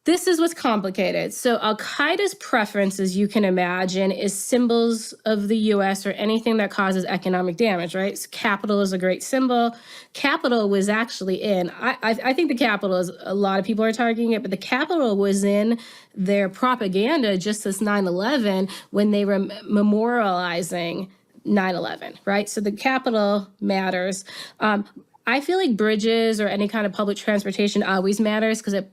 [SPEAKER 6] this is what's complicated. So Al-Qaeda's preference, as you can imagine, is symbols of the U.S. or anything that causes economic damage, right? So Capitol is a great symbol. Capitol was actually I think the Capitol is, a lot of people are targeting it, but the Capitol was in their propaganda just as 9/11 when they were memorializing 9/11, right? So the Capitol matters. I feel like bridges or any kind of public transportation always matters because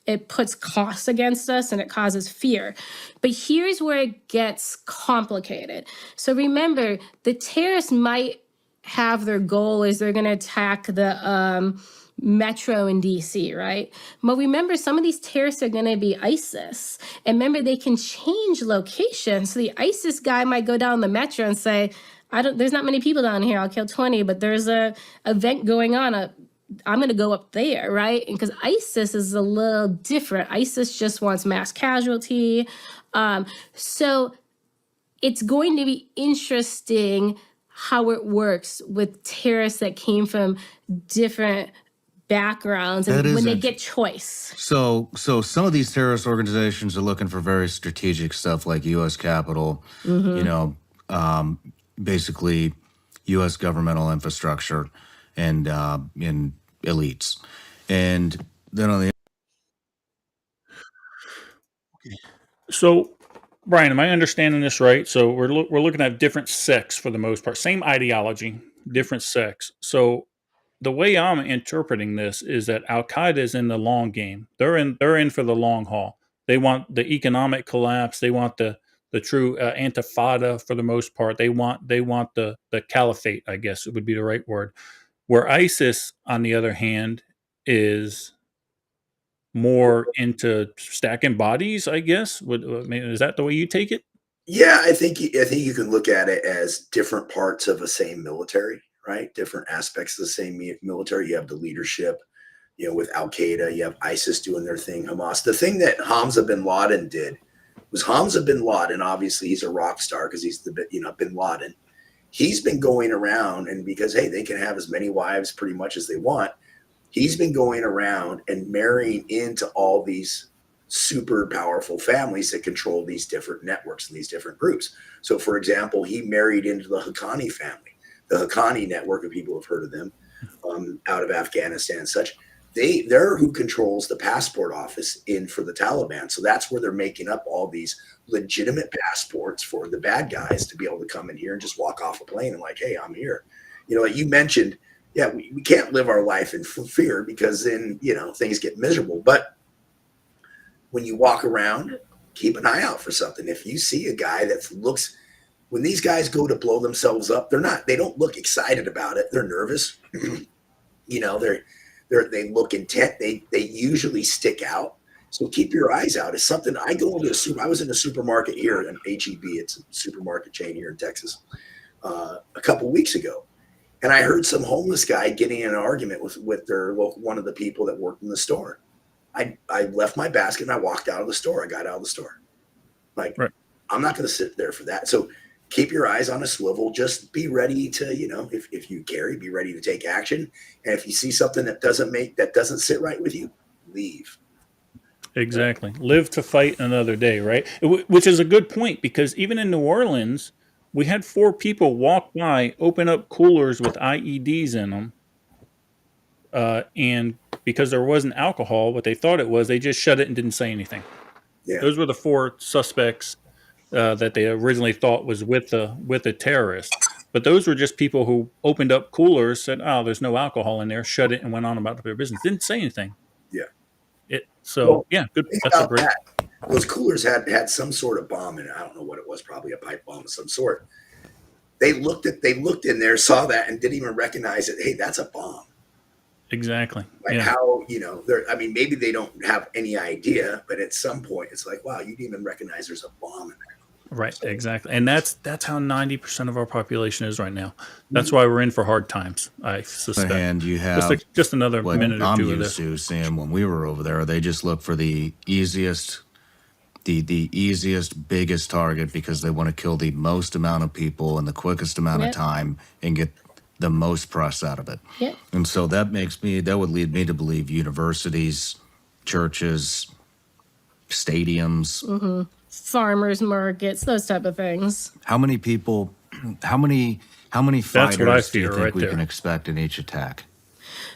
[SPEAKER 6] it puts costs against us and it causes fear. But here's where it gets complicated. So remember, the terrorists might have their goal is they're going to attack the metro in DC, right? But remember, some of these terrorists are going to be ISIS. And remember, they can change location. So the ISIS guy might go down the metro and say, there's not many people down here. I'll kill 20, but there's a event going on. I'm going to go up there, right? And because ISIS is a little different. ISIS just wants mass casualty. So it's going to be interesting how it works with terrorists that came from different backgrounds and when they get choice.
[SPEAKER 5] So some of these terrorist organizations are looking for very strategic stuff like U.S. Capitol, basically U.S. governmental infrastructure and in elites. And then on the
[SPEAKER 1] So, Brian, am I understanding this right? So we're looking at different sects for the most part, same ideology, different sects. So the way I'm interpreting this is that Al-Qaeda is in the long game. They're in for the long haul. They want the economic collapse. They want the true intifada for the most part. They want the caliphate, I guess it would be the right word. Where ISIS, on the other hand, is more into stacking bodies, I guess. Is that the way you take it?
[SPEAKER 4] Yeah, I think you can look at it as different parts of the same military, right? Different aspects of the same military. You have the leadership, with Al Qaeda, you have ISIS doing their thing, Hamas. The thing that Hamza bin Laden did was Hamza bin Laden. Obviously, he's a rock star because he's bin Laden. He's been going around, and because hey, they can have as many wives pretty much as they want. He's been going around and marrying into all these super powerful families that control these different networks and these different groups. So, for example, he married into the Haqqani family, the Haqqani network, of people have heard of them, out of Afghanistan and such. They're who controls the passport office for the Taliban. So that's where they're making up all these legitimate passports for the bad guys to be able to come in here and just walk off a plane and like, hey, I'm here. Like you mentioned, yeah, we can't live our life in fear because then, things get miserable. But when you walk around, keep an eye out for something. If you see a guy that looks, when these guys go to blow themselves up, they don't look excited about it. They're nervous. They look intent. They usually stick out. So keep your eyes out. It's something I was in a supermarket here in HEB. It's a supermarket chain here in Texas a couple weeks ago. And I heard some homeless guy getting in an argument with one of the people that worked in the store. I left my basket and I walked out of the store. I got out of the store. Like, right. I'm not going to sit there for that. So keep your eyes on a swivel. Just be ready to, if you carry, be ready to take action. And if you see something that doesn't sit right with you, leave.
[SPEAKER 1] Exactly. Live to fight another day, right? Which is a good point, because even in New Orleans, we had 4 people walk by, open up coolers with IEDs in them. And because there wasn't alcohol, what they thought it was, they just shut it and didn't say anything. Yeah. Those were the 4 suspects that they originally thought was with the terrorist. But those were just people who opened up coolers, said, oh, there's no alcohol in there, shut it, and went on about their business. Didn't say anything.
[SPEAKER 4] Yeah.
[SPEAKER 1] Good. That's a great.
[SPEAKER 4] Those coolers had some sort of bomb in it. I don't know what it was, probably a pipe bomb of some sort. They looked in there, saw that, and didn't even recognize it. Hey, that's a bomb.
[SPEAKER 1] Exactly.
[SPEAKER 4] Like how, maybe they don't have any idea, but at some point it's like, wow, you didn't even recognize there's a bomb in there.
[SPEAKER 1] Right, so, exactly. And that's how 90% of our population is right now. That's why we're in for hard times, I suspect.
[SPEAKER 5] And you have
[SPEAKER 1] just another minute or two of this.
[SPEAKER 5] I'm used to seeing when we were over there, they just look for the easiest, the easiest, biggest target because they want to kill the most amount of people in the quickest amount of time and get the most press out of it.
[SPEAKER 6] Yep.
[SPEAKER 5] And so that would lead me to believe universities, churches, stadiums, farmers markets, those type of things. How many people, how many fighters do you think we can expect in each attack?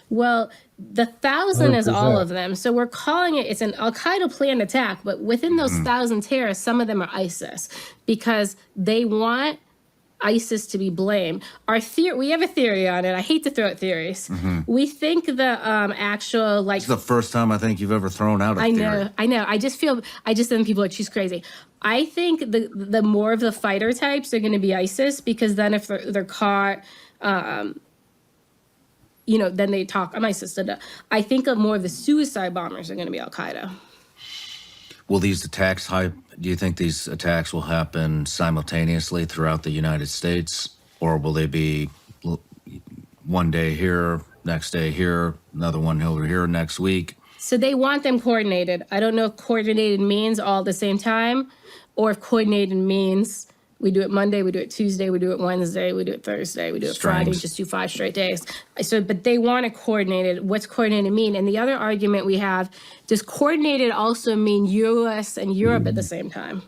[SPEAKER 6] Well, the 1,000 is all of them. So we're calling it's an Al-Qaeda planned attack, but within those 1,000 terrorists, some of them are ISIS because they want ISIS to be blamed. We have a theory on it. I hate to throw out theories. We think the actual
[SPEAKER 5] It's the first time I think you've ever thrown out a theory.
[SPEAKER 6] I know. I just think people are like, she's crazy. I think the more of the fighter types are going to be ISIS because then if they're caught, then they talk. I'm ISIS. I think more of the suicide bombers are going to be Al Qaeda.
[SPEAKER 5] Will these attacks do you think these attacks will happen simultaneously throughout the United States, or will they be one day here, next day here, another one over here next week?
[SPEAKER 6] So they want them coordinated. I don't know if coordinated means all at the same time, or if coordinated means we do it Monday, we do it Tuesday, we do it Wednesday, we do it Thursday, we do it Friday, just do 5 straight days. But they want it coordinated. What's coordinated mean? And the other argument we have, does coordinated also mean U.S. and Europe at the same time?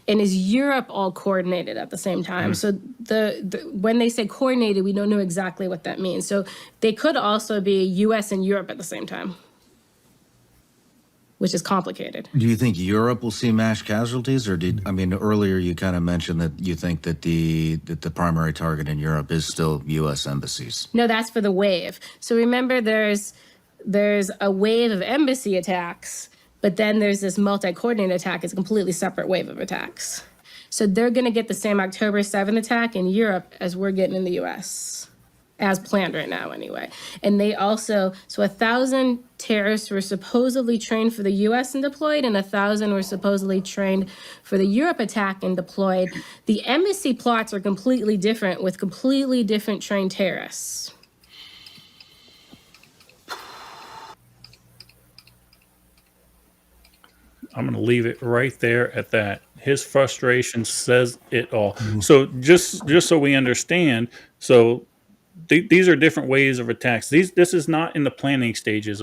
[SPEAKER 6] And is Europe all coordinated at the same time? So when they say coordinated, we don't know exactly what that means. So they could also be U.S. and Europe at the same time, which is complicated.
[SPEAKER 5] Do you think Europe will see mass casualties, or earlier you kind of mentioned that you think that the primary target in Europe is still U.S. embassies?
[SPEAKER 6] No, that's for the wave. So remember, there's a wave of embassy attacks, but then there's this multi-coordinated attack. It's a completely separate wave of attacks. So they're going to get the same October 7th attack in Europe as we're getting in the U.S. as planned right now anyway. And they also, so 1,000 terrorists were supposedly trained for the US and deployed, and 1,000 were supposedly trained for the Europe attack and deployed. The embassy plots are completely different with completely different trained terrorists.
[SPEAKER 1] I'm going to leave it right there at that. His frustration says it all. So just so we understand, so these are different ways of attacks. This is not in the planning stages.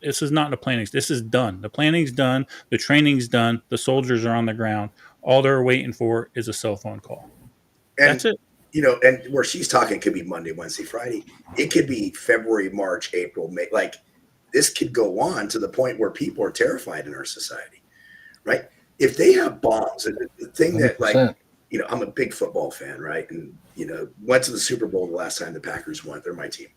[SPEAKER 1] This is not in the planning. This is done. The planning's done. The training's done. The soldiers are on the ground. All they're waiting for is a cell phone call.
[SPEAKER 4] And,
[SPEAKER 1] That's it.
[SPEAKER 4] And where she's talking could be Monday, Wednesday, Friday. It could be February, March, April, May. Like, this could go on to the point where people are terrified in our society, right? If they have bombs, and the thing that,
[SPEAKER 3] 100%.
[SPEAKER 4] I'm a big football fan, right? And, went to the Super Bowl the last time the Packers went. They're my team.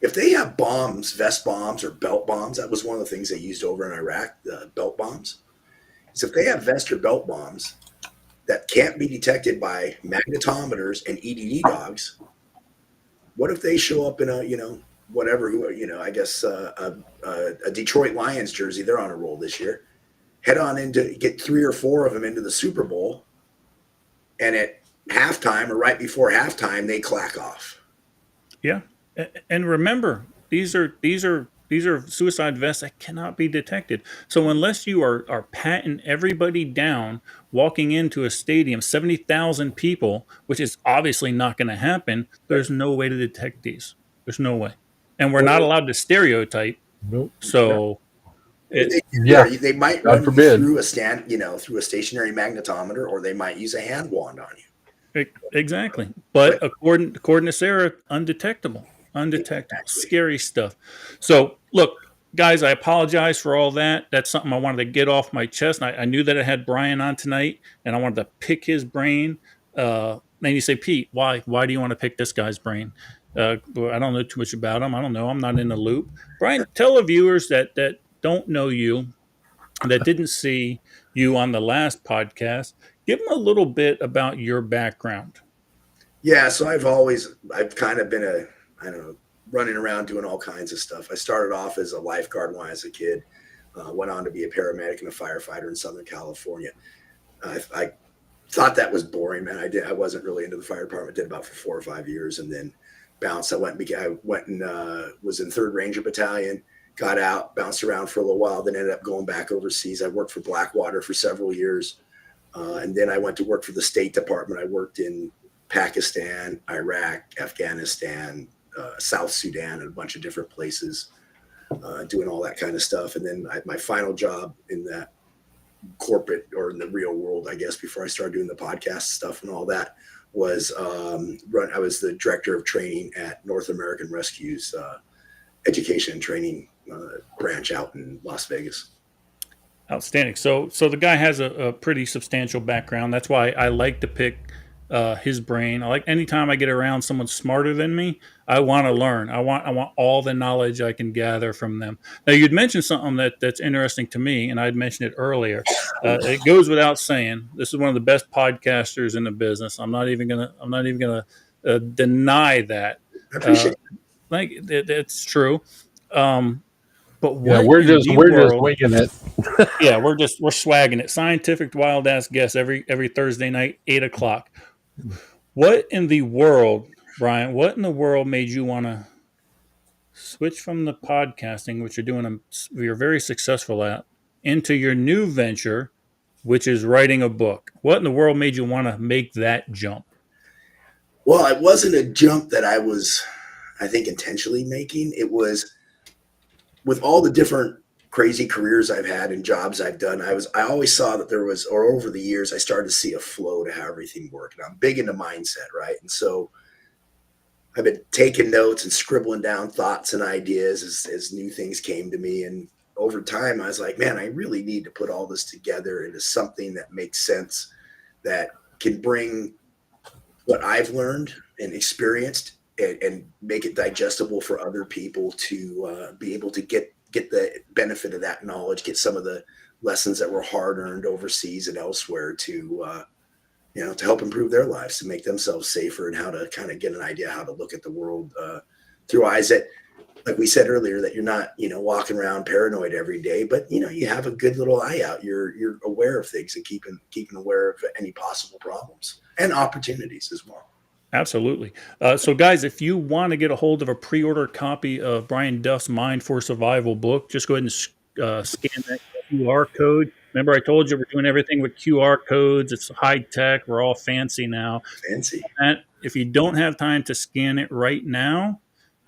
[SPEAKER 4] If they have bombs, vest bombs or belt bombs, that was one of the things they used over in Iraq, the belt bombs. So if they have vest or belt bombs that can't be detected by magnetometers and EDD dogs, what if they show up in a, I guess a Detroit Lions jersey? They're on a roll this year. Head on into, get 3 or 4 of them into the Super Bowl, and at halftime or right before halftime, they clack off.
[SPEAKER 1] Yeah. And remember, these are suicide vests that cannot be detected. So unless you are patting everybody down, walking into a stadium, 70,000 people, which is obviously not going to happen, there's no way to detect these. There's no way. And we're not allowed to stereotype.
[SPEAKER 3] Nope.
[SPEAKER 1] So
[SPEAKER 4] they might
[SPEAKER 3] God
[SPEAKER 4] run you
[SPEAKER 3] forbid.
[SPEAKER 4] through through a stationary magnetometer, or they might use a hand wand on you.
[SPEAKER 1] Exactly. But according to Sarah, undetectable.
[SPEAKER 4] Exactly.
[SPEAKER 1] Scary stuff. So look, guys, I apologize for all that. That's something I wanted to get off my chest. I knew that I had Brian on tonight, and I wanted to pick his brain. Then you say, Pete, why do you want to pick this guy's brain? I don't know too much about him. I don't know. I'm not in the loop. Brian, tell the viewers that don't know you, that didn't see you on the last podcast, give them a little bit about your background.
[SPEAKER 4] Yeah, so I've kind of been running around doing all kinds of stuff. I started off as a lifeguard when I was a kid, went on to be a paramedic and a firefighter in Southern California. I thought that was boring, man. I wasn't really into the fire department, did about for 4 or 5 years, and then bounced. I went and was in 3rd Ranger Battalion, got out, bounced around for a little while, then ended up going back overseas. I worked for Blackwater for several years. And then I went to work for the State Department. I worked in Pakistan, Iraq, Afghanistan, South Sudan, and a bunch of different places, doing all that kind of stuff. And then my final job in that corporate or in the real world, I guess, before I started doing the podcast stuff and all that, was I was the director of training at North American Rescue's education and training branch out in Las Vegas.
[SPEAKER 1] Outstanding. So the guy has a pretty substantial background. That's why I like to pick his brain. I like anytime I get around someone smarter than me, I want to learn. I want all the knowledge I can gather from them. Now, you'd mentioned something that's interesting to me, and I'd mentioned it earlier. It goes without saying, this is one of the best podcasters in the business. I'm not even gonna deny that.
[SPEAKER 4] I appreciate it.
[SPEAKER 1] It's true. But
[SPEAKER 3] we're just winging it.
[SPEAKER 1] Yeah, we're swagging it. Scientific wild ass guess every Thursday night, 8:00. What in the world, Brian? What in the world made you want to switch from the podcasting, which you're very successful at, into your new venture, which is writing a book? What in the world made you want to make that jump?
[SPEAKER 4] Well, it wasn't a jump that I was, I think, intentionally making. It was, with all the different crazy careers I've had and jobs I've done, I always saw that there was, or over the years, I started to see a flow to how everything worked. And I'm big into mindset, right? And so I've been taking notes and scribbling down thoughts and ideas as new things came to me. And over time, I was like, man, I really need to put all this together into something that makes sense, that can bring what I've learned and experienced and make it digestible for other people to be able to get the benefit of that knowledge, get some of the lessons that were hard earned overseas and elsewhere to to help improve their lives, to make themselves safer, and how to kind of get an idea how to look at the world through eyes that, like we said earlier, that you're not, walking around paranoid every day, but you have a good little eye out. You're aware of things and keeping aware of any possible problems and opportunities as well.
[SPEAKER 1] Absolutely. So, guys, if you want to get a hold of a pre-order copy of Brian Duff's Mind for Survival book, just go ahead and scan that QR code. Remember, I told you we're doing everything with QR codes. It's high tech. We're all fancy now.
[SPEAKER 4] Fancy.
[SPEAKER 1] And if you don't have time to scan it right now,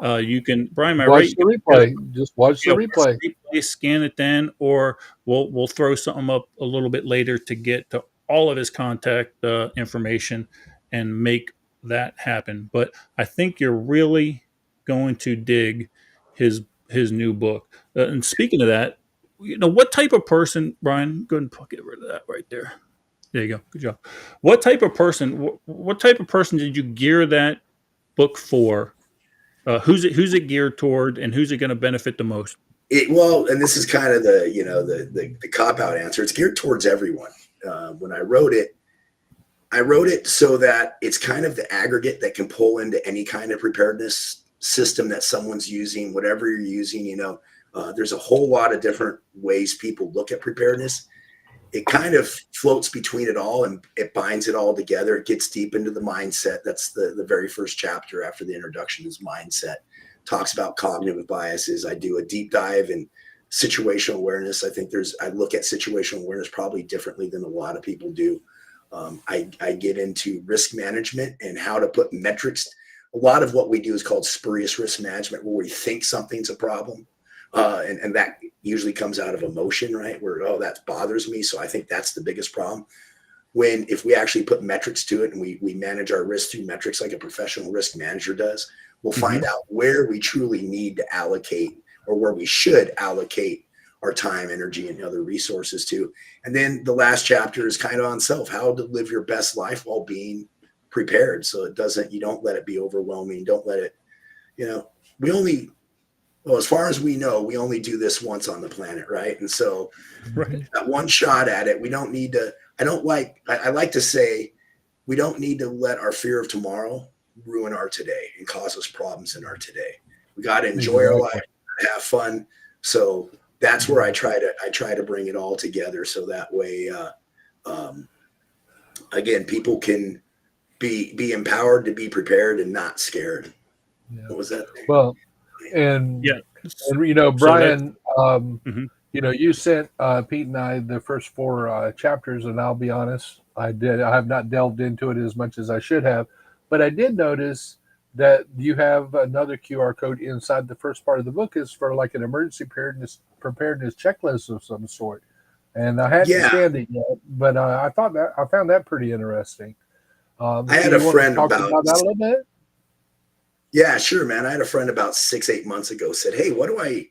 [SPEAKER 1] you can, Brian, am I
[SPEAKER 3] Watch
[SPEAKER 1] right?
[SPEAKER 3] the replay. Just watch the
[SPEAKER 1] Watch
[SPEAKER 3] replay.
[SPEAKER 1] the replay, scan it then, or we'll throw something up a little bit later to get to all of his contact information and make that happen. But I think you're really going to dig his new book. And speaking of that, what type of person, Brian? Go ahead and get rid of that right there. There you go. Good job. What type of person? What type of person did you gear that book for? Who's it geared toward, and who's it going to benefit the most?
[SPEAKER 4] And this is kind of the cop out answer. It's geared towards everyone. When I wrote it so that it's kind of the aggregate that can pull into any kind of preparedness system that someone's using, whatever you're using. There's a whole lot of different ways people look at preparedness. It kind of floats between it all, and it binds it all together. It gets deep into the mindset. That's the very first chapter after the introduction is mindset. Talks about cognitive biases. I do a deep dive in situational awareness. I look at situational awareness probably differently than a lot of people do. I get into risk management and how to put metrics. A lot of what we do is called spurious risk management, where we think something's a problem. And that usually comes out of emotion, right? Where, oh, that bothers me. So I think that's the biggest problem. If we actually put metrics to it and we manage our risk through metrics like a professional risk manager does, we'll find out where we truly need to allocate, or where we should allocate our time, energy, and other resources to. And then the last chapter is kind of on self, how to live your best life while being prepared. So you don't let it be overwhelming. Don't let it, as far as we know, we only do this once on the planet, right? And so that one shot at it, we don't need to, I like to say, we don't need to let our fear of tomorrow ruin our today and cause us problems in our today. We got to enjoy our life, have fun. So that's where I try to bring it all together. So that way, again, people can be empowered to be prepared and not scared. Yeah. What was that?
[SPEAKER 3] Well, and Brian, you sent Pete and I the first 4 chapters, and I'll be honest, I have not delved into it as much as I should have, but I did notice that you have another QR code inside the first part of the book is for like an emergency preparedness checklist of some sort. And I hadn't scanned it yet, but I found that pretty interesting.
[SPEAKER 4] I had a friend
[SPEAKER 3] about that a little bit.
[SPEAKER 4] Yeah, sure, man. I had a friend about 6-8 months ago said, hey, what do I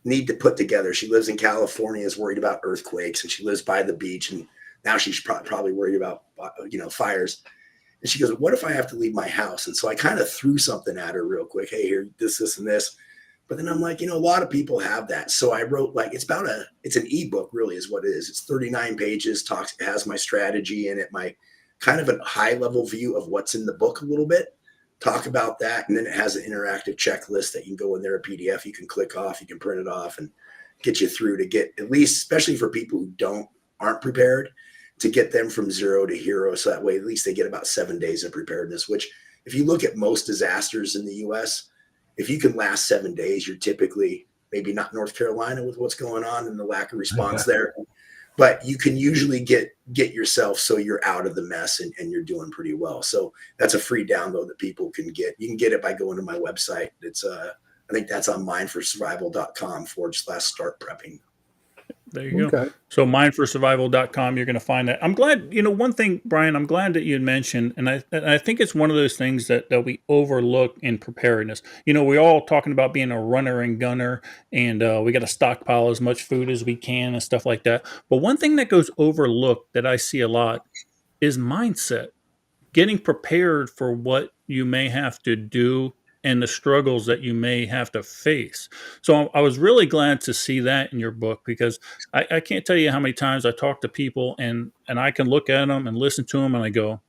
[SPEAKER 4] need to put together? She lives in California, is worried about earthquakes, and she lives by the beach. And now she's probably worried about, fires. And she goes, what if I have to leave my house? And so I kind of threw something at her real quick. Hey, here, this, and this. But then I'm like, a lot of people have that. So I wrote it's an ebook really is what it is. It's 39 pages, it has my strategy in it, my kind of a high level view of what's in the book a little bit. Talk about that. And then it has an interactive checklist that you can go in there, a PDF you can click off, you can print it off and get you through to get at least, especially for people who aren't prepared, to get them from 0 to hero. So that way, at least they get about 7 days of preparedness, which if you look at most disasters in the US, if you can last 7 days, you're typically maybe not North Carolina with what's going on and the lack of response there, but you can usually get yourself so you're out of the mess and you're doing pretty well. So that's a free download that people can get. You can get it by going to my website. It's I think that's on mindforsurvival.com/start prepping.
[SPEAKER 1] There you go. So mindforsurvival.com, you're going to find that. I'm glad, one thing, Brian, I'm glad that you mentioned, and I think it's one of those things that we overlook in preparedness. We're all talking about being a runner and gunner, and we got to stockpile as much food as we can and stuff like that. But one thing that goes overlooked that I see a lot is mindset. Getting prepared for what you may have to do and the struggles that you may have to face. So I was really glad to see that in your book, because I can't tell you how many times I talk to people and I can look at them and listen to them and I go,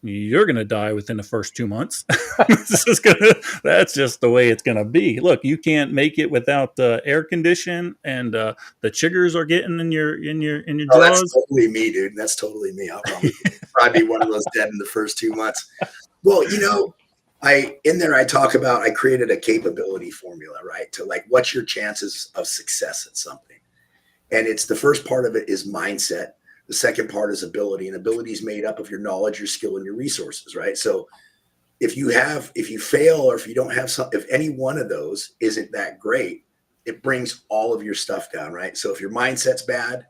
[SPEAKER 1] you're going to die within the first 2 months. That's just the way it's going to be. Look, you can't make it without the air condition, and the chiggers are getting in your
[SPEAKER 4] Oh, that's
[SPEAKER 1] jaws.
[SPEAKER 4] totally me, dude. That's totally me. I'll probably be one of those dead in the first 2 months. Well, I talk about, I created a capability formula, right? To like, what's your chances of success at something? And it's the first part of it is mindset. The second part is ability, and ability is made up of your knowledge, your skill, and your resources, right? So if you fail, or if you don't have if any one of those isn't that great, it brings all of your stuff down, right? So if your mindset's bad,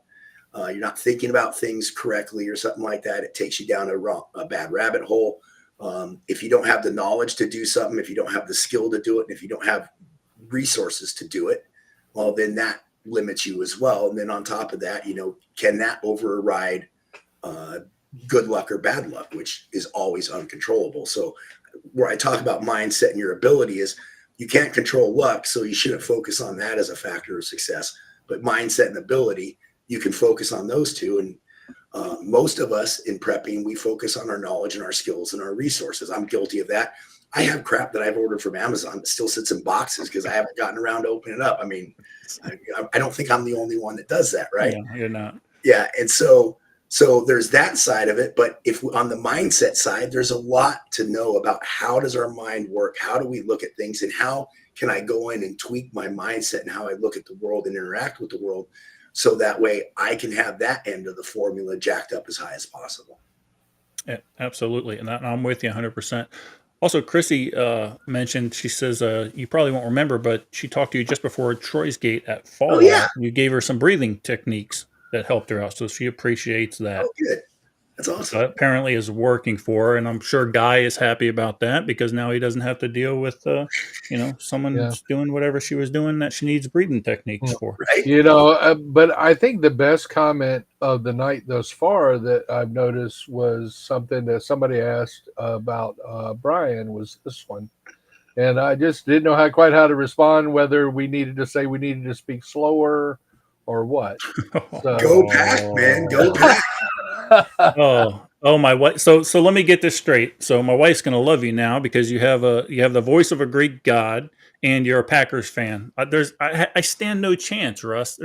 [SPEAKER 4] you're not thinking about things correctly or something like that, it takes you down a bad rabbit hole. If you don't have the knowledge to do something, if you don't have the skill to do it, and if you don't have resources to do it, well, then that limits you as well. And then on top of that, can that override good luck or bad luck, which is always uncontrollable. So where I talk about mindset and your ability is, you can't control luck, so you shouldn't focus on that as a factor of success. But mindset and ability, you can focus on those two. And most of us in prepping, we focus on our knowledge and our skills and our resources. I'm guilty of that. I have crap that I've ordered from Amazon that still sits in boxes because I haven't gotten around to opening it up. I mean, I don't think I'm the only one that does that, right?
[SPEAKER 1] Yeah, you're not.
[SPEAKER 4] Yeah. And so there's that side of it. But if on the mindset side, there's a lot to know about how does our mind work? How do we look at things, and how can I go in and tweak my mindset and how I look at the world and interact with the world, so that way I can have that end of the formula jacked up as high as possible.
[SPEAKER 1] Yeah, absolutely. And I'm with you 100%. Also, Chrissy mentioned, she says, you probably won't remember, but she talked to you just before Troy's Gate at Fallout.
[SPEAKER 4] Oh, yeah.
[SPEAKER 1] You gave her some breathing techniques that helped her out. So she appreciates that.
[SPEAKER 4] Oh, good. That's awesome.
[SPEAKER 1] That apparently is working for her. And I'm sure Guy is happy about that, because now he doesn't have to deal with, someone doing whatever she was doing that she needs breathing techniques for.
[SPEAKER 4] Right.
[SPEAKER 3] But I think the best comment of the night thus far that I've noticed was something that somebody asked about Brian, was this one. And I just didn't know quite how to respond, whether we needed to say we needed to speak slower or what. So,
[SPEAKER 4] go Pack, man. Go Pack.
[SPEAKER 1] Oh, my wife. So let me get this straight. So my wife's going to love you now, because you have the voice of a Greek god, and you're a Packers fan. I stand no chance, Russ.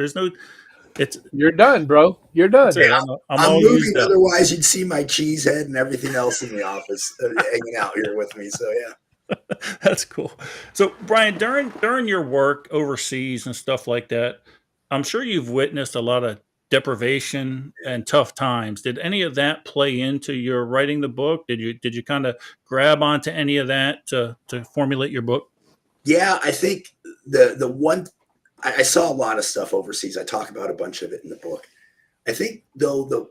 [SPEAKER 3] You're done, bro. You're done.
[SPEAKER 4] Yeah,
[SPEAKER 1] I'm
[SPEAKER 4] I'm
[SPEAKER 1] all
[SPEAKER 4] moving.
[SPEAKER 1] used up.
[SPEAKER 4] Otherwise, you'd see my cheese head and everything else in the office hanging out here with me. So yeah.
[SPEAKER 1] That's cool. So Brian, during your work overseas and stuff like that, I'm sure you've witnessed a lot of deprivation and tough times. Did any of that play into your writing the book? Did you kind of grab onto any of that to formulate your book?
[SPEAKER 4] Yeah, I think the one, I saw a lot of stuff overseas. I talk about a bunch of it in the book. I think though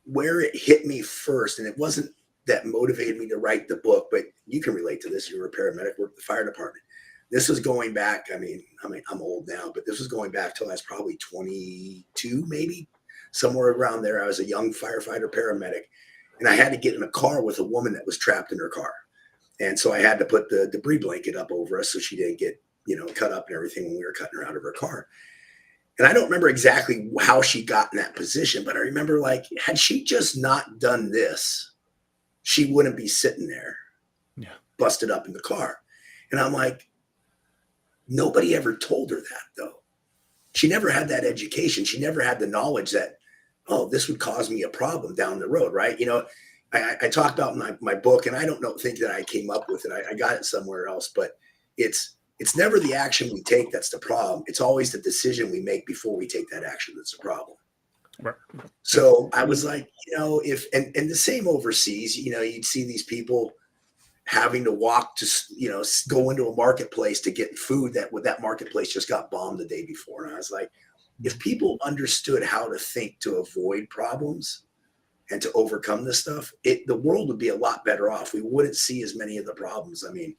[SPEAKER 4] where it hit me first, and it wasn't that motivated me to write the book, but you can relate to this. You were a paramedic, worked at the fire department. This was going back. I mean, I'm old now, but this was going back till I was probably 22, maybe somewhere around there. I was a young firefighter paramedic, and I had to get in a car with a woman that was trapped in her car. And so I had to put the debris blanket up over us so she didn't get, cut up and everything when we were cutting her out of her car. And I don't remember exactly how she got in that position, but I remember, like, had she just not done this, she wouldn't be sitting there, busted up in the car. And I'm like, nobody ever told her that, though. She never had that education. She never had the knowledge that, oh, this would cause me a problem down the road, right? I talk about in my book, and I don't think that I came up with it. I got it somewhere else, but it's never the action we take that's the problem. It's always the decision we make before we take that action that's the problem.
[SPEAKER 1] Right.
[SPEAKER 4] So I was like, and the same overseas, you'd see these people having to walk to, go into a marketplace to get food that marketplace just got bombed the day before. And I was like, if people understood how to think to avoid problems and to overcome this stuff, the world would be a lot better off. We wouldn't see as many of the problems. I mean,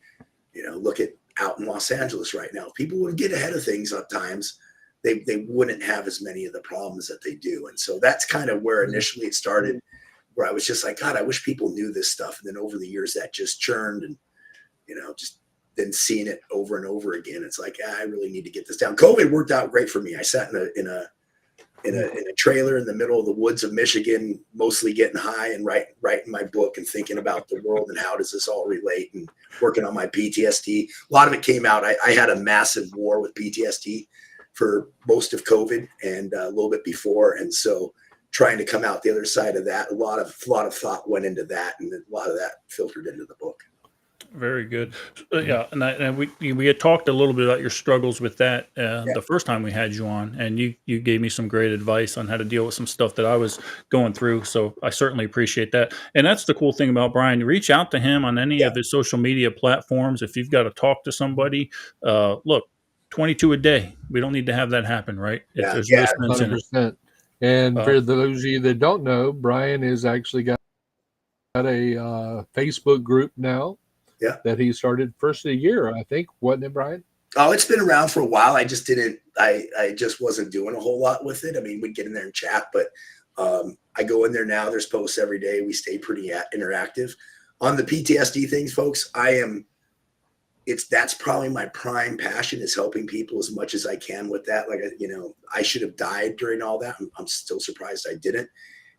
[SPEAKER 4] look at out in Los Angeles right now. If people would get ahead of things at times, they wouldn't have as many of the problems that they do. And so that's kind of where initially it started, where I was just like, God, I wish people knew this stuff. And then over the years that just churned, and, just than seeing it over and over again. It's like, I really need to get this down. COVID worked out great for me. I sat in a trailer in the middle of the woods of Michigan, mostly getting high and writing my book and thinking about the world and how does this all relate, and working on my PTSD. A lot of it came out. I had a massive war with PTSD for most of COVID and a little bit before. And so trying to come out the other side of that, a lot of thought went into that, and a lot of that filtered into the book.
[SPEAKER 1] Very good. Yeah, and we had talked a little bit about your struggles with that the first time we had you on, and you gave me some great advice on how to deal with some stuff that I was going through. So I certainly appreciate that. And that's the cool thing about Brian. You reach out to him on any of his social media platforms if you've got to talk to somebody. Look, 22 a day. We don't need to have that happen, right? If there's no sense in it.
[SPEAKER 3] 100%. And for those of you that don't know, Brian has actually got a Facebook group now.
[SPEAKER 4] Yeah.
[SPEAKER 3] That he started first of the year, I think, wasn't it, Brian?
[SPEAKER 4] Oh, it's been around for a while. I just didn't. I just wasn't doing a whole lot with it. I mean, we'd get in there and chat, but I go in there now. There's posts every day. We stay pretty interactive on the PTSD things, folks. That's probably my prime passion, is helping people as much as I can with that. Like, I should have died during all that. I'm still surprised I didn't.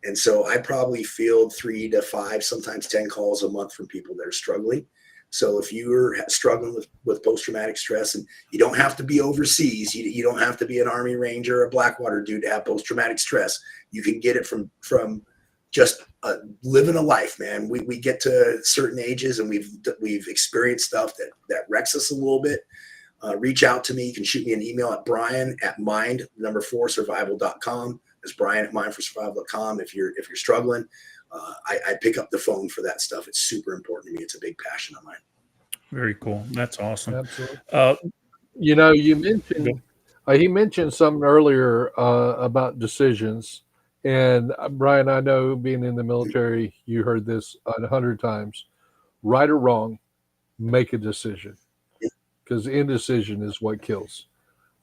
[SPEAKER 4] And so I probably field 3 to 5, sometimes 10 calls a month from people that are struggling. So if you're struggling with post-traumatic stress, and you don't have to be overseas, you don't have to be an Army Ranger or a Blackwater dude to have post-traumatic stress. You can get it from just living a life, man. We get to certain ages and we've experienced stuff that wrecks us a little bit. Reach out to me. You can shoot me an email at brian@mind4survival.com. It's brian@mindforsurvival.com. If you're struggling, I pick up the phone for that stuff. It's super important to me. It's a big passion of mine.
[SPEAKER 1] Very cool. That's awesome.
[SPEAKER 3] Absolutely. You mentioned he mentioned something earlier about decisions. And Brian, I know, being in the military, you heard this 100 times. Right or wrong, make a decision, because indecision is what kills.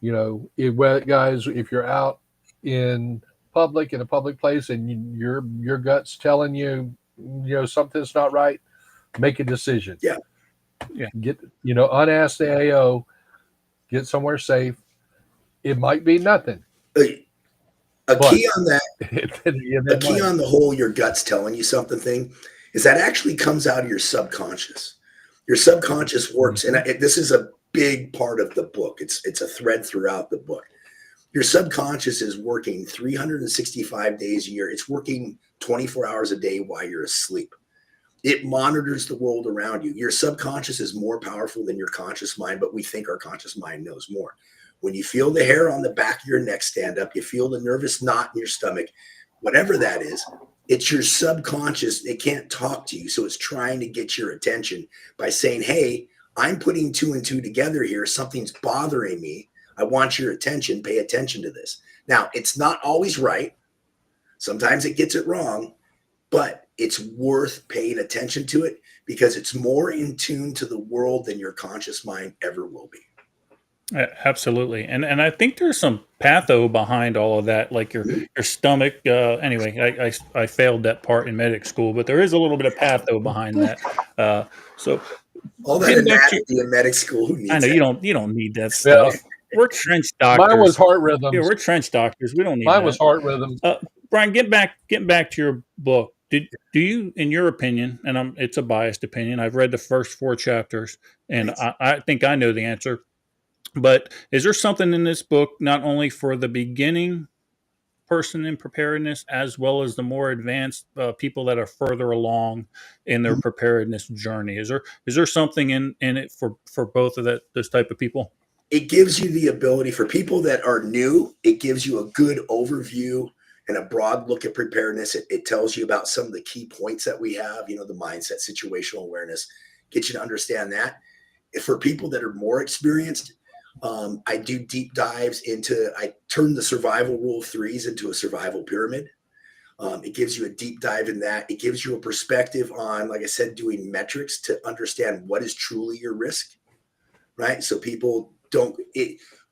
[SPEAKER 3] Guys, if you're out in a public place, and your gut's telling you, something's not right, make a decision.
[SPEAKER 4] Yeah.
[SPEAKER 3] Get, unask the AO, get somewhere safe. It might be nothing.
[SPEAKER 4] A key on the whole your gut's telling you something thing is that actually comes out of your subconscious. Your subconscious works, and this is a big part of the book. It's a thread throughout the book. Your subconscious is working 365 days a year. It's working 24 hours a day while you're asleep. It monitors the world around you. Your subconscious is more powerful than your conscious mind, but we think our conscious mind knows more. When you feel the hair on the back of your neck stand up, you feel the nervous knot in your stomach, whatever that is, it's your subconscious. It can't talk to you. So it's trying to get your attention by saying, hey, I'm putting 2 and 2 together here. Something's bothering me. I want your attention. Pay attention to this. Now, it's not always right. Sometimes it gets it wrong, but it's worth paying attention to it because it's more in tune to the world than your conscious mind ever will be.
[SPEAKER 1] Absolutely. And I think there's some patho behind all of that, like your stomach. Anyway, I failed that part in medic school, but there is a little bit of patho behind that. So
[SPEAKER 4] all that anatomy in medic school, who needs
[SPEAKER 1] I know
[SPEAKER 4] that?
[SPEAKER 1] you don't need that stuff. We're trench doctors.
[SPEAKER 3] Mine was heart rhythms.
[SPEAKER 1] Yeah, we're trench doctors. We don't need
[SPEAKER 3] Mine
[SPEAKER 1] that.
[SPEAKER 3] was heart rhythms.
[SPEAKER 1] Brian, getting back to your book. Do you, in your opinion, and it's a biased opinion, I've read the first 4 chapters, and I think I know the answer. But is there something in this book, not only for the beginning person in preparedness, as well as the more advanced people that are further along in their preparedness journey? Is there something in it for both of those type of people?
[SPEAKER 4] It gives you the ability for people that are new. It gives you a good overview and a broad look at preparedness. It tells you about some of the key points that we have, the mindset, situational awareness, get you to understand that. For people that are more experienced, I do deep dives I turn the survival rule of 3s into a survival pyramid. It gives you a deep dive in that. It gives you a perspective on, like I said, doing metrics to understand what is truly your risk, right? So people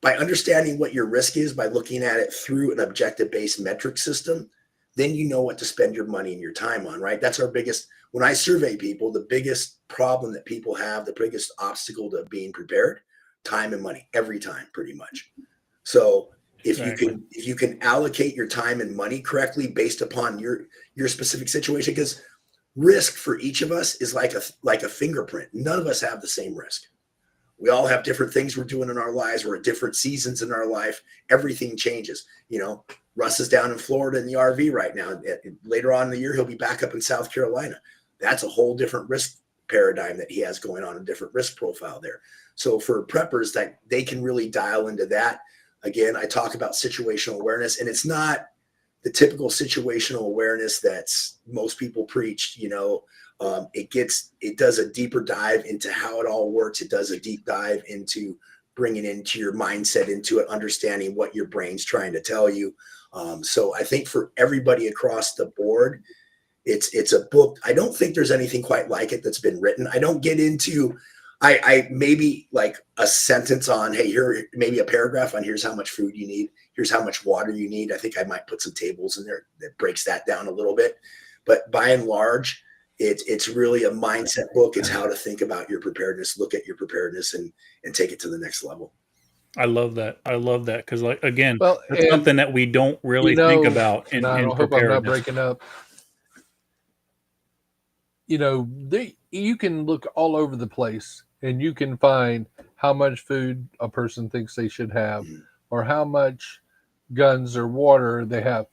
[SPEAKER 4] by understanding what your risk is, by looking at it through an objective-based metric system, then you know what to spend your money and your time on, right? That's when I survey people, the biggest problem that people have, the biggest obstacle to being prepared, time and money, every time, pretty much. So if you can allocate your time and money correctly based upon your specific situation, because risk for each of us is like a fingerprint. None of us have the same risk. We all have different things we're doing in our lives. We're at different seasons in our life. Everything changes. Russ is down in Florida in the RV right now. Later on in the year, he'll be back up in South Carolina. That's a whole different risk paradigm that he has going on, a different risk profile there. So for preppers, that they can really dial into that. Again, I talk about situational awareness, and it's not the typical situational awareness that's most people preach. It does a deeper dive into how it all works. It does a deep dive into bringing into your mindset into it, understanding what your brain's trying to tell you. So I think for everybody across the board, it's a book. I don't think there's anything quite like it that's been written. I don't get into, I maybe like a sentence on, hey, here, maybe a paragraph on here's how much food you need. Here's how much water you need. I think I might put some tables in there that breaks that down a little bit. But by and large, it's really a mindset book. It's how to think about your preparedness, look at your preparedness, and take it to the next level.
[SPEAKER 1] I love that. Because, again,
[SPEAKER 3] Well,
[SPEAKER 1] it's something that we don't really think about in
[SPEAKER 3] I hope I'm not breaking up. You can look all over the place and you can find how much food a person thinks they should have, or how much guns or water they have.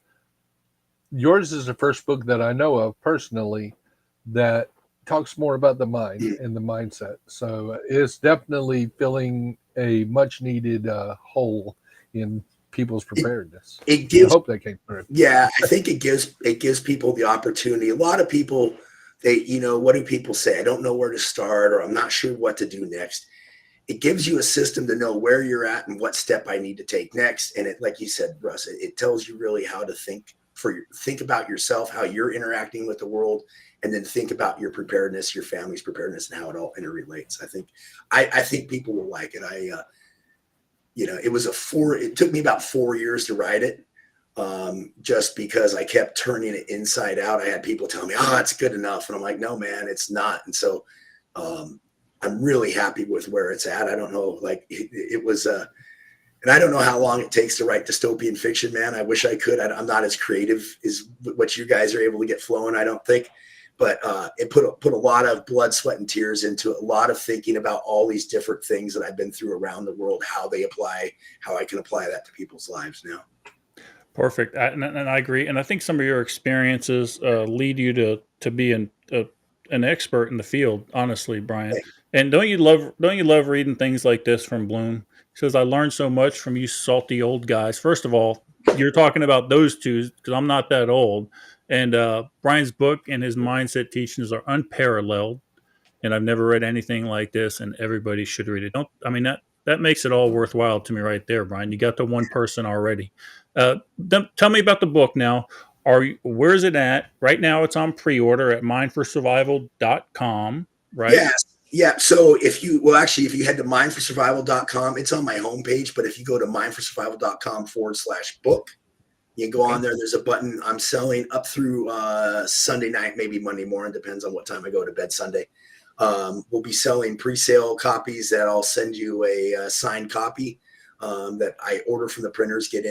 [SPEAKER 3] Yours is the first book that I know of personally that talks more about the mind and the mindset. So it's definitely filling a much needed hole in people's preparedness. I hope that came through.
[SPEAKER 4] Yeah, I think it gives people the opportunity. A lot of people, what do people say? I don't know where to start, or I'm not sure what to do next. It gives you a system to know where you're at and what step I need to take next. And it, like you said, Russ, it tells you really how to think about yourself, how you're interacting with the world, and then think about your preparedness, your family's preparedness, and how it all interrelates. I think people will like it. It took me about 4 years to write it. Just because I kept turning it inside out. I had people tell me, it's good enough. And I'm like, no, man, it's not. And so, I'm really happy with where it's at. I don't know, it was, and I don't know how long it takes to write dystopian fiction, man. I wish I could. I'm not as creative as what you guys are able to get flowing, I don't think. But it put a lot of blood, sweat, and tears into it. A lot of thinking about all these different things that I've been through around the world, how they apply, how I can apply that to people's lives now.
[SPEAKER 1] Perfect. And I agree. And I think some of your experiences lead you to be an expert in the field, honestly, Brian. And don't you love reading things like this from Bloom? He says, I learned so much from you salty old guys. First of all, you're talking about those two because I'm not that old. And Brian's book and his mindset teachings are unparalleled. And I've never read anything like this, and everybody should read it. That makes it all worthwhile to me right there, Brian. You got the one person already. Tell me about the book now. Where is it at? Right now it's on pre-order at mindforsurvival.com, right?
[SPEAKER 4] Yes. Yeah. So if you head to mindforsurvival.com, it's on my homepage, but if you go to mindforsurvival.com/book, you can go on there. There's a button. I'm selling up through Sunday night, maybe Monday morning, depends on what time I go to bed Sunday. We'll be selling pre-sale copies that I'll send you a signed copy that I order from the printers, get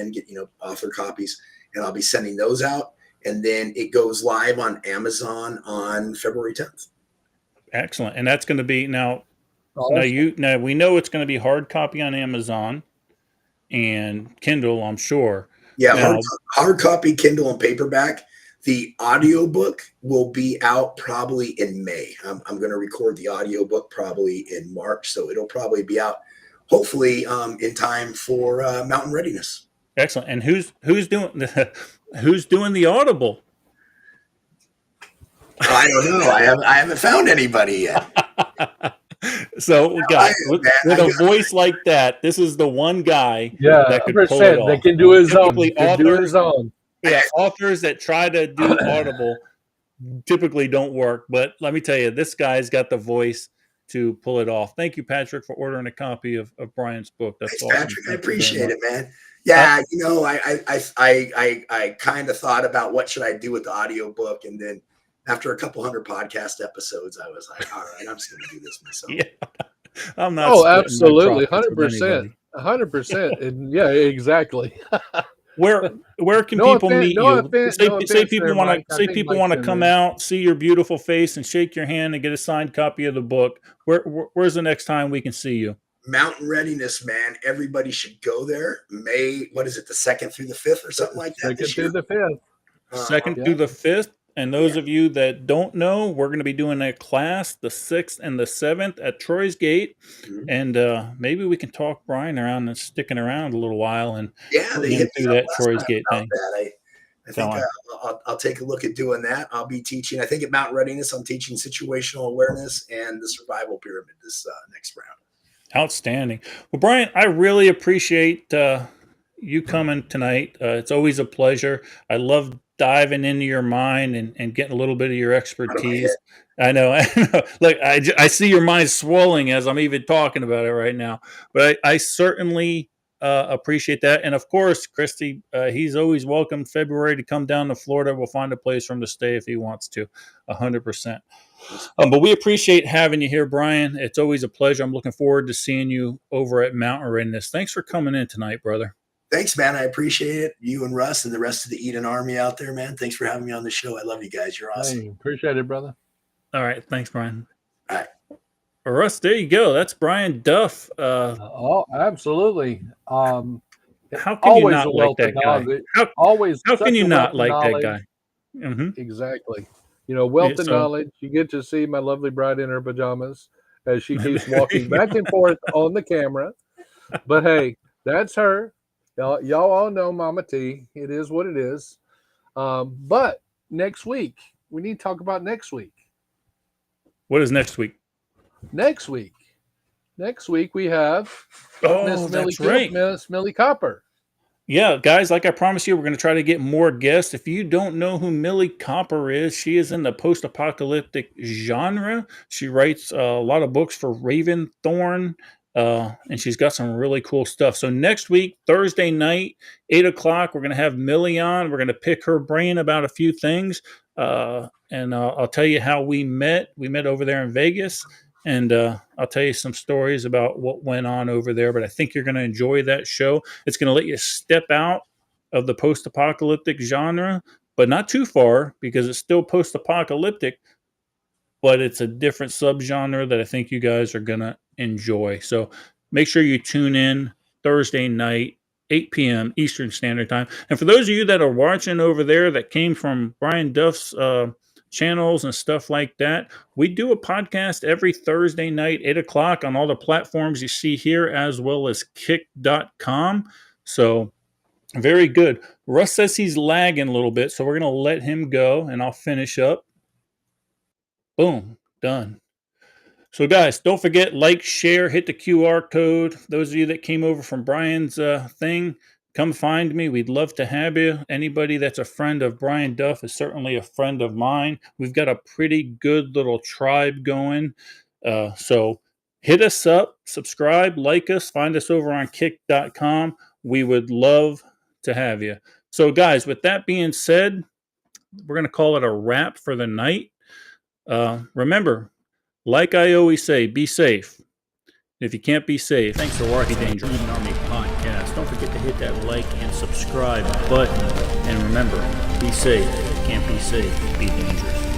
[SPEAKER 4] author copies, and I'll be sending those out. And then it goes live on Amazon on February 10th.
[SPEAKER 1] Excellent. And that's going to be now we know it's going to be hard copy on Amazon and Kindle, I'm sure.
[SPEAKER 4] Yeah, hard copy, Kindle, and paperback. The audiobook will be out probably in May. I'm going to record the audiobook probably in March, so it'll probably be out hopefully in time for mountain readiness.
[SPEAKER 1] Excellent. And who's doing the Audible?
[SPEAKER 4] I don't know. I haven't found anybody yet.
[SPEAKER 1] So, guys, with a voice like that, this is the one guy that could pull it off.
[SPEAKER 3] That can do his own.
[SPEAKER 1] Yeah, authors that try to do Audible typically don't work. But let me tell you, this guy's got the voice to pull it off. Thank you, Patrick, for ordering a copy of Brian's book. That's awesome.
[SPEAKER 4] Patrick, I appreciate it, man. Yeah, I kind of thought about what should I do with the audiobook, and then after a couple hundred podcast episodes, I was like, all right, I'm just going to do this myself.
[SPEAKER 1] Yeah, I'm not.
[SPEAKER 3] Oh,
[SPEAKER 1] splitting my
[SPEAKER 3] absolutely,
[SPEAKER 1] profits with
[SPEAKER 3] 100%,
[SPEAKER 1] anybody.
[SPEAKER 3] 100%, and yeah, exactly.
[SPEAKER 1] Where can
[SPEAKER 3] No
[SPEAKER 1] people
[SPEAKER 3] offense,
[SPEAKER 1] meet
[SPEAKER 3] no
[SPEAKER 1] you?
[SPEAKER 3] offense,
[SPEAKER 1] Say,
[SPEAKER 3] no
[SPEAKER 1] say
[SPEAKER 3] offense
[SPEAKER 1] people
[SPEAKER 3] there,
[SPEAKER 1] want
[SPEAKER 3] Mike.
[SPEAKER 1] to
[SPEAKER 3] I
[SPEAKER 1] say
[SPEAKER 3] think
[SPEAKER 1] people
[SPEAKER 3] Mike's
[SPEAKER 1] want to
[SPEAKER 3] in
[SPEAKER 1] come
[SPEAKER 3] there.
[SPEAKER 1] out, see your beautiful face, and shake your hand and get a signed copy of the book. Where's the next time we can see you?
[SPEAKER 4] Mountain Readiness, man. Everybody should go there. May, what is it, the 2nd through the 5th or something like that
[SPEAKER 3] Second
[SPEAKER 4] this
[SPEAKER 3] through
[SPEAKER 4] year?
[SPEAKER 3] the 5th.
[SPEAKER 1] 2nd
[SPEAKER 3] Yeah.
[SPEAKER 1] through the 5th. And those of you that don't know, we're going to be doing a class the 6th and the 7th at Troy's Gate.
[SPEAKER 4] Mhm.
[SPEAKER 1] And maybe we can talk Brian around and sticking around a little while and
[SPEAKER 4] Yeah,
[SPEAKER 1] put
[SPEAKER 4] they
[SPEAKER 1] him
[SPEAKER 4] hit me
[SPEAKER 1] through
[SPEAKER 4] up
[SPEAKER 1] that
[SPEAKER 4] last
[SPEAKER 1] Troy's
[SPEAKER 4] time
[SPEAKER 1] Gate
[SPEAKER 4] about
[SPEAKER 1] thing.
[SPEAKER 4] that. I think I'll take a look at doing that. I'll be teaching, I think at Mountain Readiness, I'm teaching situational awareness and the survival pyramid this next round.
[SPEAKER 1] Outstanding. Well, Brian, I really appreciate you coming tonight. It's always a pleasure. I love diving into your mind and getting a little bit of your expertise. I know. Look, I see your mind swelling as I'm even talking about it right now. But I certainly appreciate that. And of course, Christy, he's always welcome February to come down to Florida. We'll find a place for him to stay if he wants to, 100%. But we appreciate having you here, Brian. It's always a pleasure. I'm looking forward to seeing you over at Mountain Readiness. Thanks for coming in tonight, brother.
[SPEAKER 4] Thanks, man. I appreciate it. You and Russ and the rest of the Eden Army out there, man. Thanks for having me on the show. I love you guys. You're awesome.
[SPEAKER 3] Hey, appreciate it, brother.
[SPEAKER 1] All right. Thanks, Brian.
[SPEAKER 4] All right.
[SPEAKER 1] Russ, there you go. That's Brian Duff.
[SPEAKER 3] Oh, absolutely.
[SPEAKER 1] How can
[SPEAKER 3] always
[SPEAKER 1] you not
[SPEAKER 3] a
[SPEAKER 1] like
[SPEAKER 3] wealth
[SPEAKER 1] that
[SPEAKER 3] of
[SPEAKER 1] guy?
[SPEAKER 3] knowledge.
[SPEAKER 1] How
[SPEAKER 3] Always
[SPEAKER 1] can
[SPEAKER 3] such
[SPEAKER 1] you
[SPEAKER 3] a
[SPEAKER 1] not
[SPEAKER 3] wealth of
[SPEAKER 1] like that
[SPEAKER 3] knowledge.
[SPEAKER 1] guy? Mhm.
[SPEAKER 3] Exactly. You know, wealth
[SPEAKER 1] Yeah,
[SPEAKER 3] of
[SPEAKER 1] so-
[SPEAKER 3] knowledge. You get to see my lovely bride in her pajamas as she keeps walking back and forth on the camera. But hey, that's her. Y'all all know Mama T. It is what it is. But next week, we need to talk about next week.
[SPEAKER 1] What is next week?
[SPEAKER 3] Next week we have
[SPEAKER 1] Oh,
[SPEAKER 3] Miss Millie,
[SPEAKER 1] that's right.
[SPEAKER 3] Miss Millie Copper.
[SPEAKER 1] Yeah, guys, like I promised you, we're going to try to get more guests. If you don't know who Millie Copper is, she is in the post-apocalyptic genre. She writes a lot of books for Raven Thorn, and she's got some really cool stuff. So next week, Thursday night, 8 o'clock, we're going to have Millie on. We're going to pick her brain about a few things, and I'll tell you how we met. We met over there in Vegas. And I'll tell you some stories about what went on over there, but I think you're going to enjoy that show. It's going to let you step out of the post-apocalyptic genre, but not too far because it's still post-apocalyptic, but it's a different subgenre that I think you guys are going to enjoy. So make sure you tune in Thursday night, 8 p.m. Eastern Standard Time. And for those of you that are watching over there that came from Brian Duff's channels and stuff like that, we do a podcast every Thursday night, 8 o'clock on all the platforms you see here, as well as kick.com. So very good. Russ says he's lagging a little bit, so we're going to let him go and I'll finish up. Boom, done. So guys, don't forget, like, share, hit the QR code. Those of you that came over from Brian's thing, come find me. We'd love to have you. Anybody that's a friend of Brian Duff is certainly a friend of mine. We've got a pretty good little tribe going. So hit us up, subscribe, like us, find us over on kick.com. We would love to have you. So guys, with that being said, we're going to call it a wrap for the night. Remember, like I always say, be safe. If you can't be safe, thanks for watching the Eden Army podcast. Don't forget to hit that like and subscribe button. And remember, be safe. If you can't be safe, be dangerous.